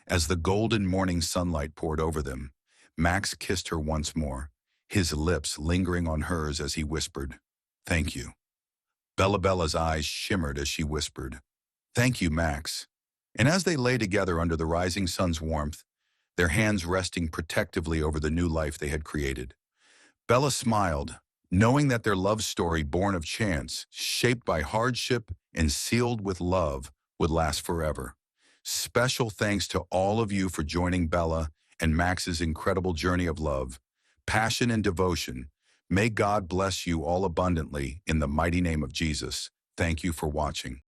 As the golden morning sunlight poured over them, Max kissed her once more, his lips lingering on hers as he whispered, "Thank you." Bella's eyes shimmered as she whispered, "Thank you, Max." And as they lay together under the rising sun's warmth, their hands resting protectively over the new life they had created, Bella smiled, knowing that their love story, born of chance, shaped by hardship, and sealed with love, would last forever. Special thanks to all of you for joining Bella and Max's incredible journey of love, passion, and devotion. May God bless you all abundantly in the mighty name of Jesus. Thank you for watching.